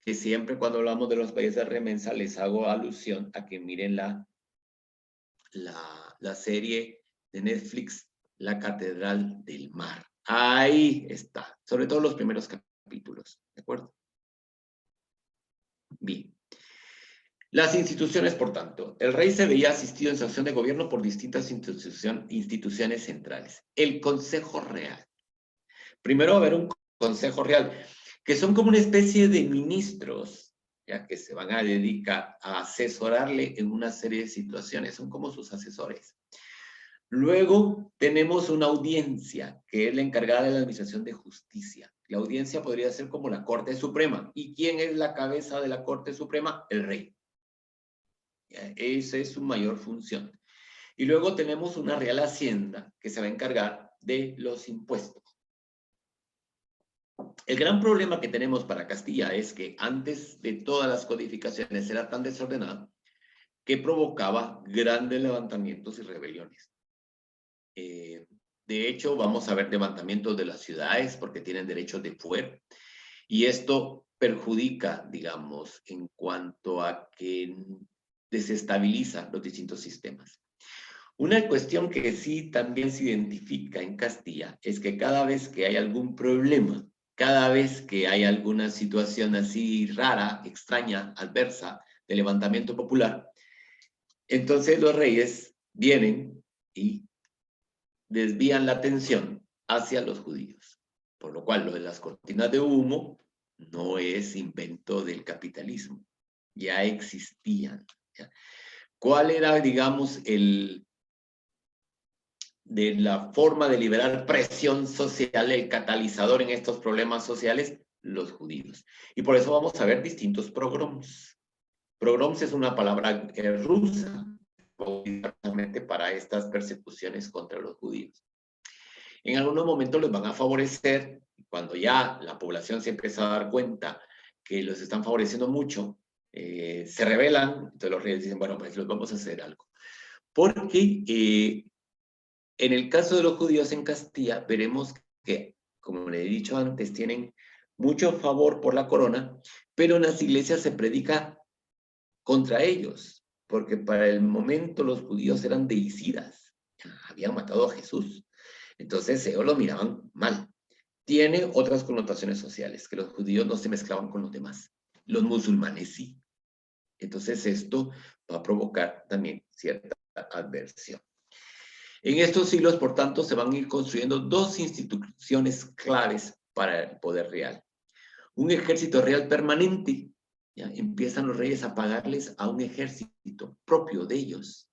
[SPEAKER 1] que siempre cuando hablamos de los países de remensa les hago alusión a que miren la serie de Netflix, La Catedral del Mar. Ahí está, sobre todo los primeros capítulos, ¿de acuerdo? Bien. Las instituciones, por tanto, el rey se veía asistido en su acción de gobierno por distintas instituciones centrales. El Consejo Real. Primero va a haber un Consejo Real, que son como una especie de ministros, ya que se van a dedicar a asesorarle en una serie de situaciones, son como sus asesores. Luego tenemos una audiencia, que es la encargada de la administración de justicia. La audiencia podría ser como la Corte Suprema. ¿Y quién es la cabeza de la Corte Suprema? El rey. Esa es su mayor función. Y luego tenemos una Real Hacienda, que se va a encargar de los impuestos. El gran problema que tenemos para Castilla es que antes de todas las codificaciones era tan desordenado que provocaba grandes levantamientos y rebeliones. De hecho, vamos a ver levantamientos de las ciudades porque tienen derechos de fuero. Y esto perjudica, digamos, en cuanto a que desestabiliza los distintos sistemas. Una cuestión que sí también se identifica en Castilla es que cada vez que hay algún problema cada vez que hay alguna situación así rara, extraña, adversa, de levantamiento popular, entonces los reyes vienen y desvían la atención hacia los judíos. Por lo cual, lo de las cortinas de humo no es invento del capitalismo. Ya existían. ¿Ya? ¿Cuál era, digamos, de la forma de liberar presión social, el catalizador en estos problemas sociales? Los judíos. Y por eso vamos a ver distintos pogroms. Pogroms es una palabra rusa, precisamente para estas persecuciones contra los judíos. En algunos momentos les van a favorecer, cuando ya la población se empieza a dar cuenta que los están favoreciendo mucho, se rebelan, entonces los reyes dicen, bueno, pues los vamos a hacer algo. Porque en el caso de los judíos en Castilla, veremos que, como le he dicho antes, tienen mucho favor por la corona, pero en las iglesias se predica contra ellos, porque para el momento los judíos eran deicidas, habían matado a Jesús, entonces ellos lo miraban mal. Tiene otras connotaciones sociales, que los judíos no se mezclaban con los demás, los musulmanes sí. Entonces esto va a provocar también cierta adversión. En estos siglos, por tanto, se van a ir construyendo dos instituciones claves para el poder real. Un ejército real permanente, ¿ya? Empiezan los reyes a pagarles a un ejército propio de ellos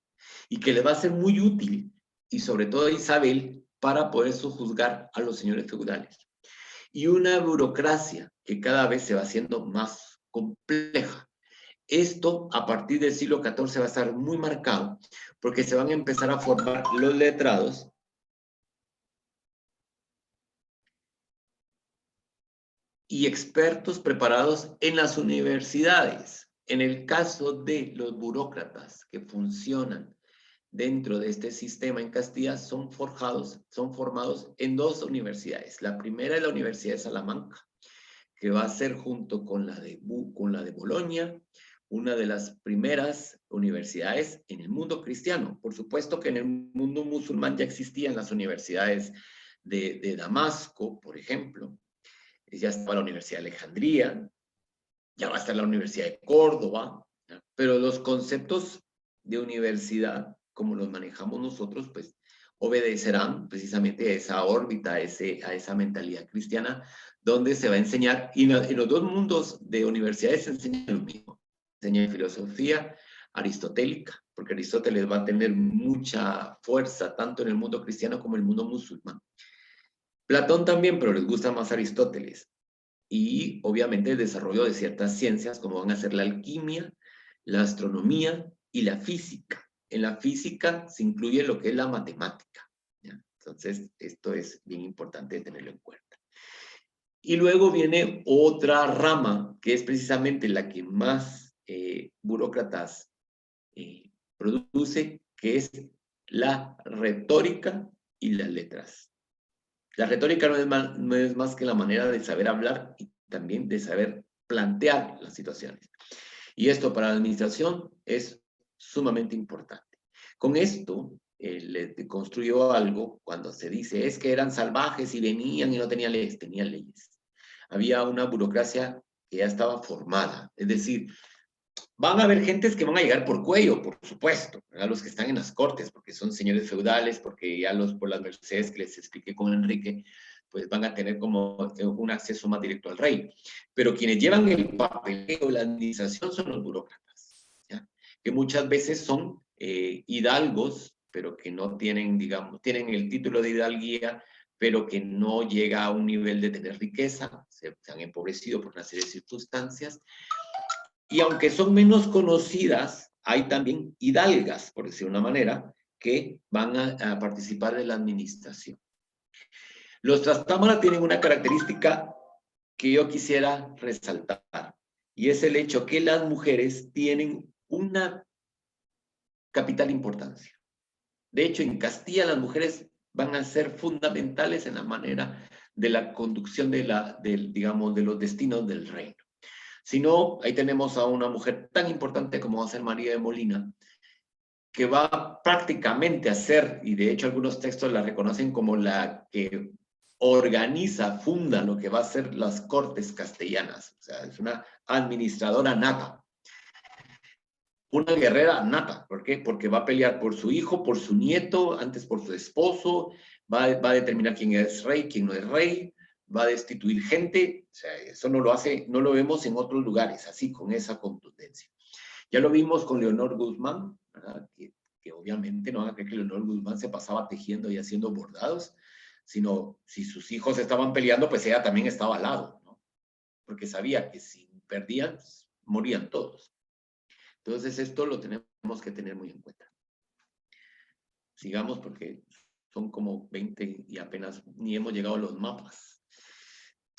[SPEAKER 1] y que les va a ser muy útil, y sobre todo a Isabel, para poder sojuzgar a los señores feudales. Y una burocracia que cada vez se va haciendo más compleja. Esto a partir del siglo XIV va a estar muy marcado porque se van a empezar a formar los letrados y expertos preparados en las universidades. En el caso de los burócratas que funcionan dentro de este sistema en Castilla, son formados en dos universidades. La primera es la Universidad de Salamanca, que va a ser junto con la de Bolonia, una de las primeras universidades en el mundo cristiano. Por supuesto que en el mundo musulmán ya existían las universidades de Damasco, por ejemplo. Ya estaba la Universidad de Alejandría, ya va a estar la Universidad de Córdoba, ¿ya? Pero los conceptos de universidad, como los manejamos nosotros, pues obedecerán precisamente a esa órbita, a esa mentalidad cristiana, donde se va a enseñar, y en los dos mundos de universidades se enseña lo mismo. Se enseña filosofía aristotélica, porque Aristóteles va a tener mucha fuerza tanto en el mundo cristiano como en el mundo musulmán. Platón también, pero les gusta más Aristóteles. Y obviamente el desarrollo de ciertas ciencias, como van a ser la alquimia, la astronomía y la física. En la física se incluye lo que es la matemática, ¿ya? Entonces, esto es bien importante tenerlo en cuenta. Y luego viene otra rama, que es precisamente la que más burócratas produce, que es la retórica y las letras. La retórica no es más que la manera de saber hablar y también de saber plantear las situaciones. Y esto para la administración es sumamente importante. Con esto le construyó algo cuando se dice es que eran salvajes y venían y no tenían leyes. Había una burocracia que ya estaba formada. Es decir, van a haber gentes que van a llegar por cuello, por supuesto, ¿verdad? Los que están en las cortes, porque son señores feudales, porque ya por las mercedes que les expliqué con Enrique, pues van a tener como un acceso más directo al rey. Pero quienes llevan el papeleo, la administración, son los burócratas, ¿ya? Que muchas veces son hidalgos, pero que no tienen, digamos, tienen el título de hidalguía, pero que no llega a un nivel de tener riqueza, se han empobrecido por una serie de circunstancias. Y aunque son menos conocidas, hay también hidalgas, por decir una manera, que van a participar de la administración. Los trastámara tienen una característica que yo quisiera resaltar, y es el hecho que las mujeres tienen una capital importancia. De hecho, en Castilla las mujeres van a ser fundamentales en la manera de la conducción digamos, de los destinos del reino. Si no, ahí tenemos a una mujer tan importante como va a ser María de Molina, que va prácticamente a ser, y de hecho algunos textos la reconocen como la que funda lo que va a ser las Cortes Castellanas. O sea, es una administradora nata. Una guerrera nata. ¿Por qué? Porque va a pelear por su hijo, por su nieto, antes por su esposo, va a determinar quién es rey, quién no es rey, va a destituir gente. O sea, eso no lo hace, no lo vemos en otros lugares, así, con esa contundencia. Ya lo vimos con Leonor Guzmán, ¿verdad? Que obviamente no haga que Leonor Guzmán se pasaba tejiendo y haciendo bordados, sino si sus hijos estaban peleando, pues ella también estaba al lado, ¿no? Porque sabía que si perdían, morían todos. Entonces esto lo tenemos que tener muy en cuenta. Sigamos porque son como 20 y apenas ni hemos llegado a los mapas.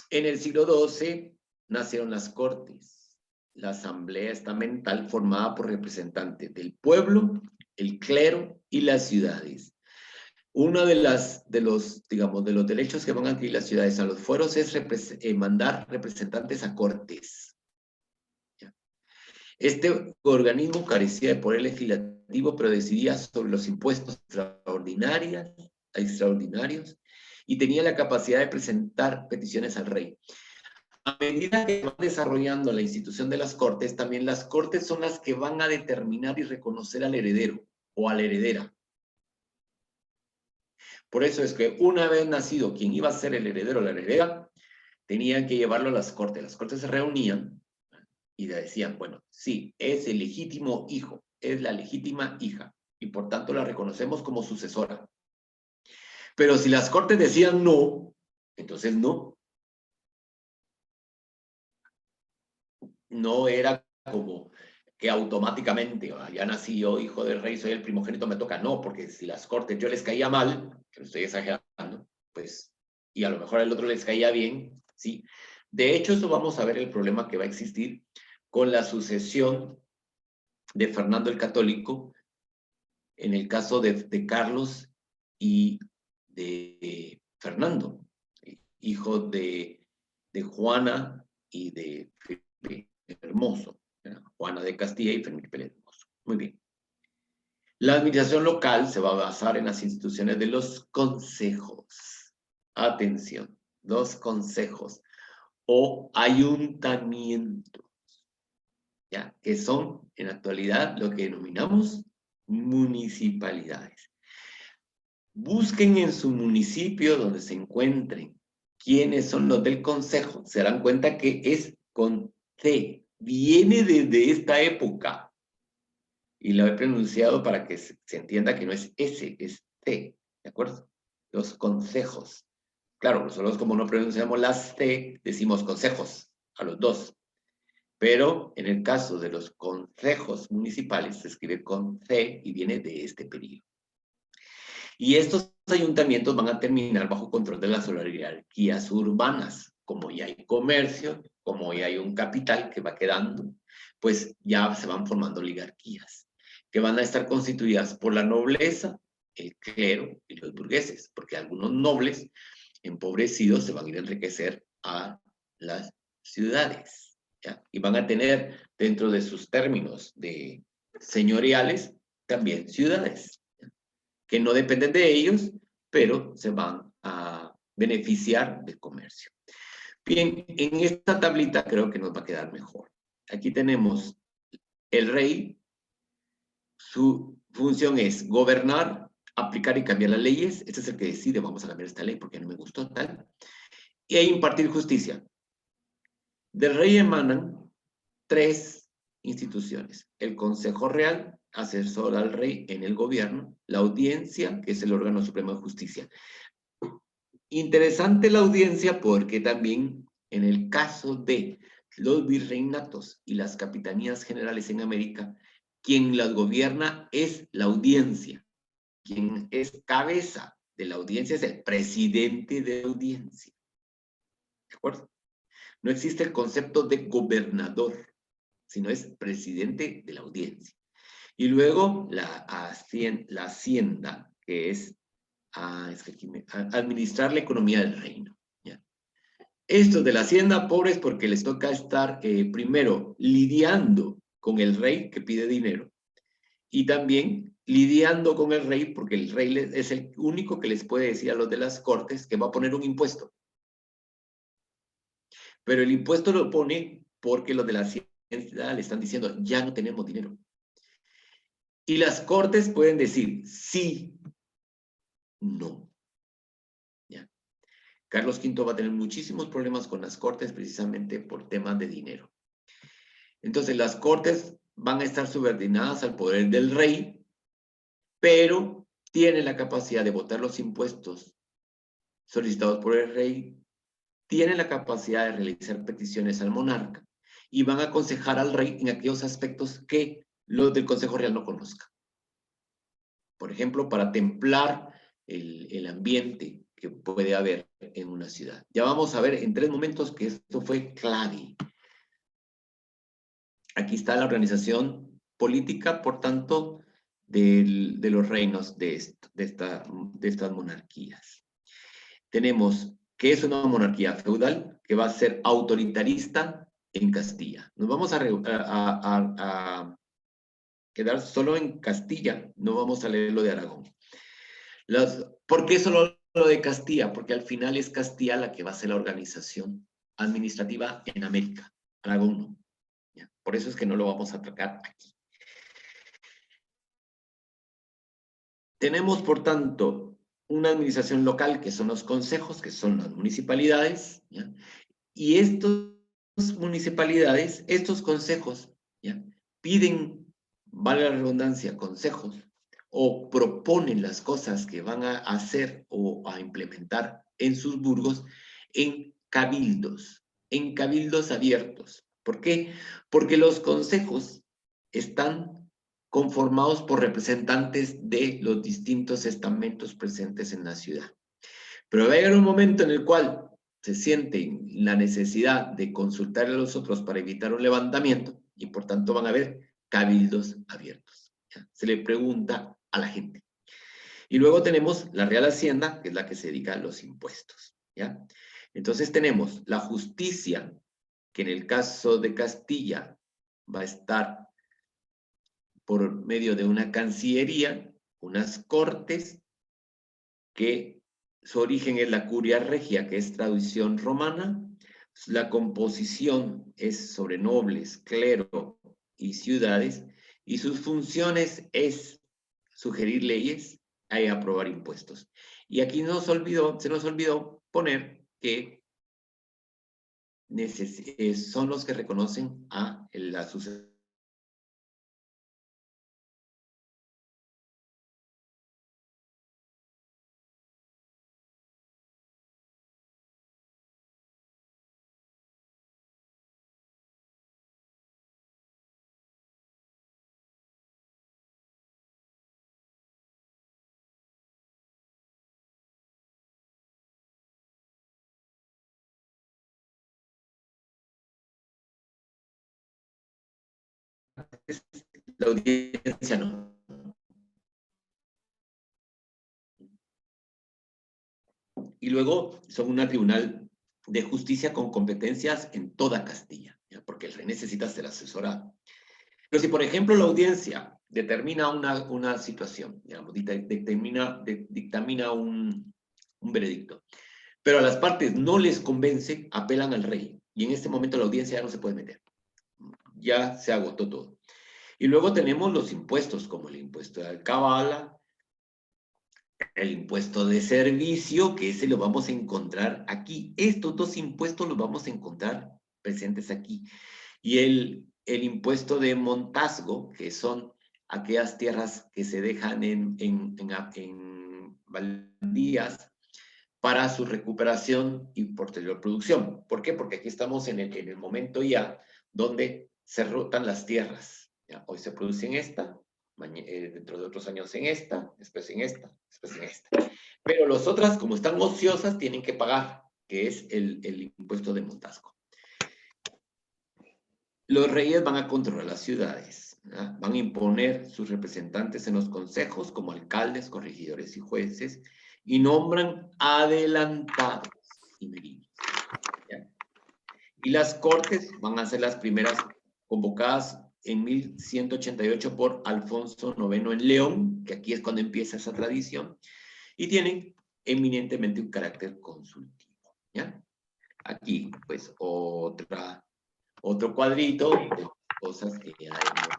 [SPEAKER 1] En el siglo XII nacieron las cortes, la asamblea estamental formada por representantes del pueblo, el clero y las ciudades. Uno de los derechos que van a adquirir las ciudades a los fueros es mandar representantes a cortes. Este organismo carecía de poder legislativo, pero decidía sobre los impuestos extraordinarios y tenía la capacidad de presentar peticiones al rey. A medida que van desarrollando la institución de las cortes, también las cortes son las que van a determinar y reconocer al heredero o a la heredera. Por eso es que una vez nacido quien iba a ser el heredero o la heredera, tenían que llevarlo a las cortes. Las cortes se reunían y le decían, bueno, sí, es el legítimo hijo, es la legítima hija, y por tanto la reconocemos como sucesora. Pero si las cortes decían no, entonces no. No era como que automáticamente, ya nací yo, hijo del rey, soy el primogénito, me toca. No, porque si las cortes yo les caía mal, que lo estoy exagerando, pues, y a lo mejor al otro les caía bien, ¿sí? De hecho, eso vamos a ver el problema que va a existir con la sucesión de Fernando el Católico, en el caso de Carlos y de Fernando, hijo de Juana y de Felipe Hermoso. Juana de Castilla y Felipe el Hermoso. Muy bien. La administración local se va a basar en las instituciones de los consejos. Atención, los consejos o ayuntamientos, ¿ya? Que son en la actualidad lo que denominamos municipalidades. Busquen en su municipio donde se encuentren quiénes son los del consejo. Se darán cuenta que es con C. Viene desde esta época. Y lo he pronunciado para que se entienda que no es S, es T. ¿De acuerdo? Los consejos. Claro, nosotros como no pronunciamos las T, decimos consejos a los dos. Pero en el caso de los consejos municipales se escribe con C y viene de este periodo. Y estos ayuntamientos van a terminar bajo control de las oligarquías urbanas. Como ya hay comercio, como ya hay un capital que va quedando, pues ya se van formando oligarquías, que van a estar constituidas por la nobleza, el clero y los burgueses, porque algunos nobles empobrecidos se van a ir a enriquecer a las ciudades, ¿ya? Y van a tener dentro de sus términos de señoriales también ciudades, que no dependen de ellos, pero se van a beneficiar del comercio. Bien, en esta tablita creo que nos va a quedar mejor. Aquí tenemos el rey, su función es gobernar, aplicar y cambiar las leyes. Este es el que decide, vamos a cambiar esta ley porque no me gustó tal. Y impartir justicia. Del rey emanan 3 instituciones. El Consejo Real, asesora al rey en el gobierno. La audiencia, que es el órgano supremo de justicia. Interesante la audiencia porque también en el caso de los virreinatos y las capitanías generales en América, quien las gobierna es la audiencia. Quien es cabeza de la audiencia es el presidente de la audiencia. ¿De acuerdo? No existe el concepto de gobernador, sino es presidente de la audiencia. Y luego la hacienda, que es administrar la economía del reino. ¿Ya? Estos de la hacienda, pobres porque les toca estar primero lidiando con el rey que pide dinero y también lidiando con el rey, porque el rey es el único que les puede decir a los de las cortes que va a poner un impuesto. Pero el impuesto lo pone porque los de la hacienda le están diciendo, ya no tenemos dinero. Y las cortes pueden decir sí, no. ¿Ya? Carlos V va a tener muchísimos problemas con las cortes precisamente por temas de dinero. Entonces las cortes van a estar subordinadas al poder del rey, pero tienen la capacidad de votar los impuestos solicitados por el rey, tienen la capacidad de realizar peticiones al monarca y van a aconsejar al rey en aquellos aspectos que los del Consejo Real no conozcan. Por ejemplo, para templar el ambiente que puede haber en una ciudad. Ya vamos a ver en 3 momentos que esto fue clave. Aquí está la organización política, por tanto, de los reinos de estas monarquías. Tenemos que es una monarquía feudal que va a ser autoritarista en Castilla. Nos vamos a quedar solo en Castilla, no vamos a leer lo de Aragón. ¿Por qué solo lo de Castilla? Porque al final es Castilla la que va a ser la organización administrativa en América. Aragón no. ¿Ya? Por eso es que no lo vamos a tocar aquí. Tenemos, por tanto, una administración local que son los consejos, que son las municipalidades, ¿ya? Y estas municipalidades, estos consejos, ¿ya? Piden, valga la redundancia, consejos, o proponen las cosas que van a hacer o a implementar en sus burgos en cabildos abiertos. ¿Por qué? Porque los consejos están conformados por representantes de los distintos estamentos presentes en la ciudad. Pero va a llegar un momento en el cual se sienten la necesidad de consultar a los otros para evitar un levantamiento y por tanto van a haber cabildos abiertos. ¿Ya? Se le pregunta a la gente. Y luego tenemos la Real Hacienda, que es la que se dedica a los impuestos. ¿Ya? Entonces tenemos la justicia, que en el caso de Castilla va a estar por medio de una cancillería, unas cortes, que su origen es la curia regia, que es tradición romana. La composición es sobre nobles, clero y ciudades, y sus funciones es sugerir leyes y aprobar impuestos. Y aquí se nos olvidó poner que son los que reconocen a la sucesión. La audiencia no. Y luego son una tribunal de justicia con competencias en toda Castilla, ¿ya? Porque el rey necesita ser asesorado. Pero si, por ejemplo, la audiencia determina una situación, digamos, dictamina un veredicto, pero a las partes no les convence, apelan al rey. Y en este momento la audiencia ya no se puede meter. Ya se agotó todo. Y luego tenemos los impuestos, como el impuesto de alcabala, el impuesto de servicio, que ese lo vamos a encontrar aquí. Estos dos impuestos los vamos a encontrar presentes aquí. Y el impuesto de montazgo, que son aquellas tierras que se dejan en baldías para su recuperación y posterior producción. ¿Por qué? Porque aquí estamos en el momento ya donde se rotan las tierras. ¿Ya? Hoy se produce en esta, dentro de otros años en esta, después en esta, después en esta. Pero las otras, como están ociosas, tienen que pagar, que es el impuesto de montazgo. Los reyes van a controlar las ciudades, ¿verdad? Van a imponer sus representantes en los consejos como alcaldes, corregidores y jueces, y nombran adelantados y merinos. ¿Ya? Y las cortes van a ser las primeras convocadas en 1188 por Alfonso IX en León, que aquí es cuando empieza esa tradición, y tienen eminentemente un carácter consultivo, ¿ya? Aquí, pues, otro cuadrito de cosas que ya hemos...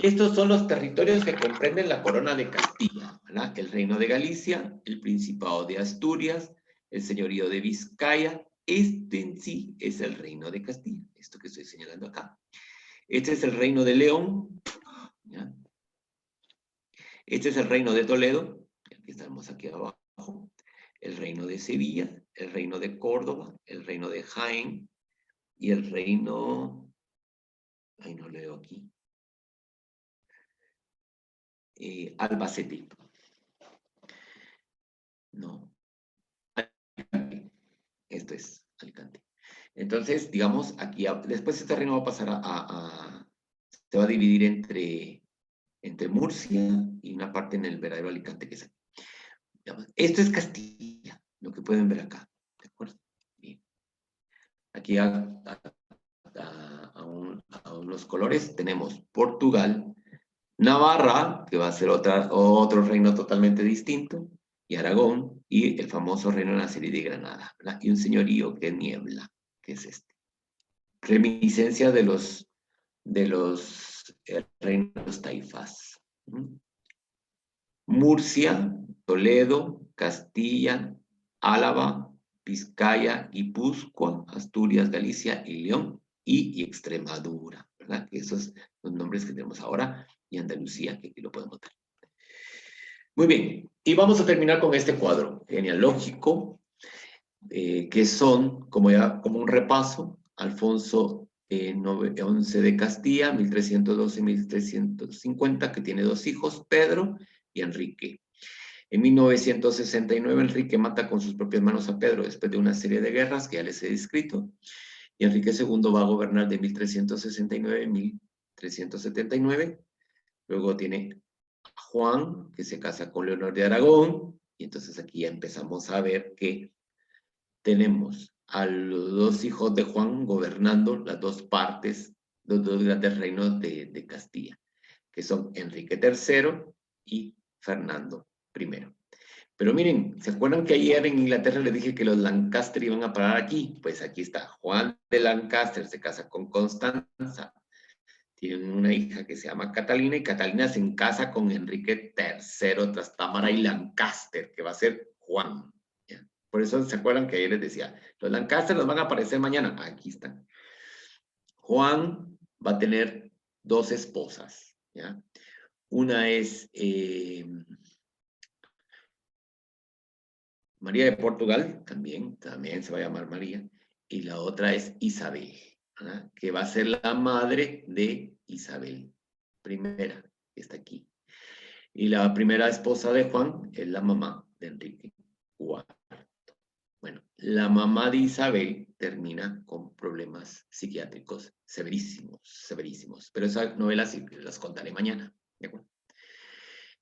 [SPEAKER 1] Estos son los territorios que comprenden la corona de Castilla, ¿verdad? El reino de Galicia, el principado de Asturias, el señorío de Vizcaya. Este en sí es el reino de Castilla, esto que estoy señalando acá. Este es el reino de León, ¿ya? Este es el reino de Toledo, aquí estamos aquí abajo, el reino de Sevilla, el reino de Córdoba, el reino de Jaén y el reino, ay no leo aquí, Albacete. No, Alicante. Esto es Alicante. Entonces, digamos, aquí, después este reino va a pasar se va a dividir entre Murcia y una parte en el verdadero Alicante, que es aquí. Digamos, esto es Castilla, lo que pueden ver acá, ¿de acuerdo? Bien. Aquí a unos colores tenemos Portugal, Navarra, que va a ser otro reino totalmente distinto, y Aragón, y el famoso reino de la serie de Granada, ¿verdad? Y un señorío que es Niebla, que es este. Reminiscencia de los reinos taifas. Murcia, Toledo, Castilla, Álava, Vizcaya, Guipúzcoa, Asturias, Galicia y León y Extremadura, ¿verdad? Esos son los nombres que tenemos ahora, y Andalucía, que aquí lo podemos ver. Muy bien, y vamos a terminar con este cuadro genealógico, que son, como un repaso, Alfonso XI de Castilla, 1312-1350, que tiene dos hijos, Pedro y Enrique. En 1969, Enrique mata con sus propias manos a Pedro después de una serie de guerras que ya les he descrito. Y Enrique II va a gobernar de 1369 a 1379. Luego tiene a Juan, que se casa con Leonor de Aragón. Y entonces aquí ya empezamos a ver que tenemos a los dos hijos de Juan gobernando las dos partes, los dos grandes reinos de Castilla, que son Enrique III y Fernando I. Pero miren, ¿se acuerdan que ayer en Inglaterra les dije que los Lancaster iban a parar aquí? Pues aquí está, Juan de Lancaster se casa con Constanza, tienen una hija que se llama Catalina, y Catalina se casa con Enrique III Trastámara y Lancaster, que va a ser Juan. ¿Ya? Por eso se acuerdan que ayer les decía, los Lancaster nos van a aparecer mañana. Aquí están. Juan va a tener dos esposas, ¿ya? Una es María de Portugal, también se va a llamar María, y la otra es Isabel, ¿verdad? Que va a ser la madre de Isabel I, que está aquí. Y la primera esposa de Juan es la mamá de Enrique IV. Bueno, la mamá de Isabel termina con problemas psiquiátricos severísimos, severísimos. Pero esa novela sí las contaré mañana, ¿de acuerdo?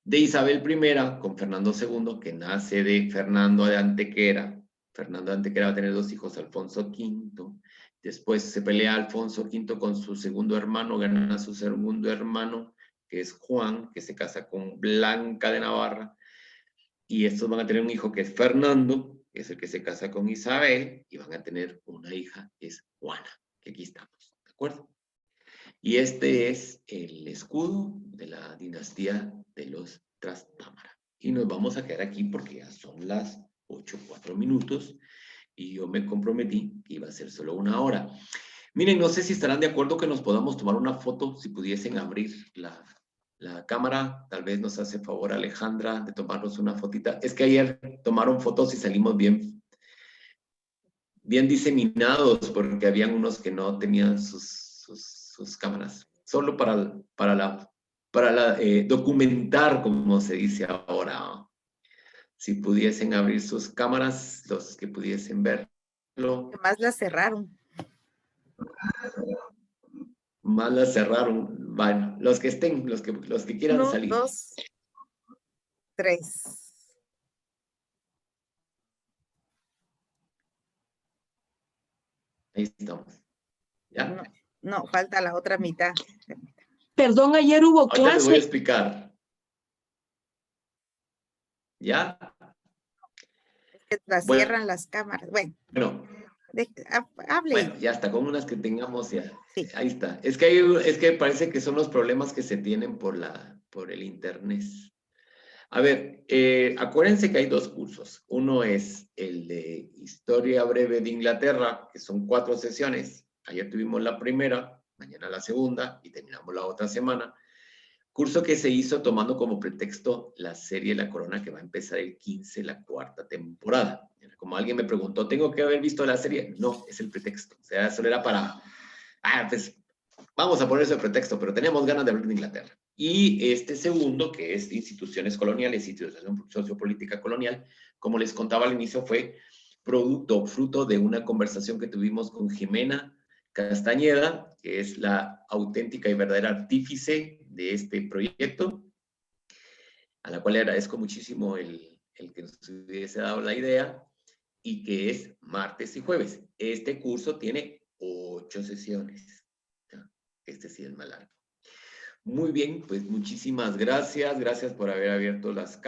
[SPEAKER 1] De Isabel I con Fernando II, que nace de Fernando de Antequera. Fernando de Antequera va a tener dos hijos, Alfonso V. Después se pelea Alfonso V con su segundo hermano, gana a su segundo hermano, que es Juan, que se casa con Blanca de Navarra. Y estos van a tener un hijo que es Fernando, que es el que se casa con Isabel, y van a tener una hija que es Juana, que aquí estamos, ¿de acuerdo? Y este es el escudo de la dinastía de los Trastámara. Y nos vamos a quedar aquí porque ya son las 8:04 y yo me comprometí que iba a ser solo 1 hora. Miren, no sé si estarán de acuerdo que nos podamos tomar una foto, si pudiesen abrir la cámara. Tal vez nos hace favor Alejandra de tomarnos una fotita. Es que ayer tomaron fotos y salimos bien diseminados porque habían unos que no tenían sus cámaras. Solo para documentar, como se dice ahora. Si pudiesen abrir sus cámaras, los que pudiesen verlo.
[SPEAKER 2] Además la cerraron.
[SPEAKER 1] Más la cerraron. Bueno, los que estén, los que quieran
[SPEAKER 2] 1,
[SPEAKER 1] salir.
[SPEAKER 2] 2, 3.
[SPEAKER 1] Ahí estamos. ¿Ya?
[SPEAKER 2] No. No, falta la otra mitad.
[SPEAKER 3] Perdón, ayer hubo
[SPEAKER 1] Ahorita les voy a
[SPEAKER 3] clase.
[SPEAKER 1] explicar. ¿Ya?
[SPEAKER 2] Es que la
[SPEAKER 1] Bueno.
[SPEAKER 2] cierran las cámaras. Bueno,
[SPEAKER 1] Bueno,
[SPEAKER 2] hable.
[SPEAKER 1] bueno, ya está, con unas que tengamos ya.
[SPEAKER 2] Sí.
[SPEAKER 1] Ahí está. Es que parece que son los problemas que se tienen por el internet. A ver, acuérdense que hay dos cursos. Uno es el de Historia Breve de Inglaterra, que son 4 sesiones. Ayer tuvimos la primera, mañana la segunda y terminamos la otra semana. Curso que se hizo tomando como pretexto la serie La Corona, que va a empezar el 15, la 4ª temporada. Como alguien me preguntó, ¿tengo que haber visto la serie? No, es el pretexto. O sea, solo era para, pues, vamos a poner ese pretexto, pero tenemos ganas de hablar de Inglaterra. Y este segundo, que es instituciones coloniales, institución sociopolítica colonial, como les contaba al inicio, fue fruto de una conversación que tuvimos con Jimena Castañeda, que es la auténtica y verdadera artífice de este proyecto, a la cual le agradezco muchísimo el que nos hubiese dado la idea, y que es martes y jueves. Este curso tiene 8 sesiones. Este sí es más largo. Muy bien, pues muchísimas gracias. Gracias por haber abierto las cámaras.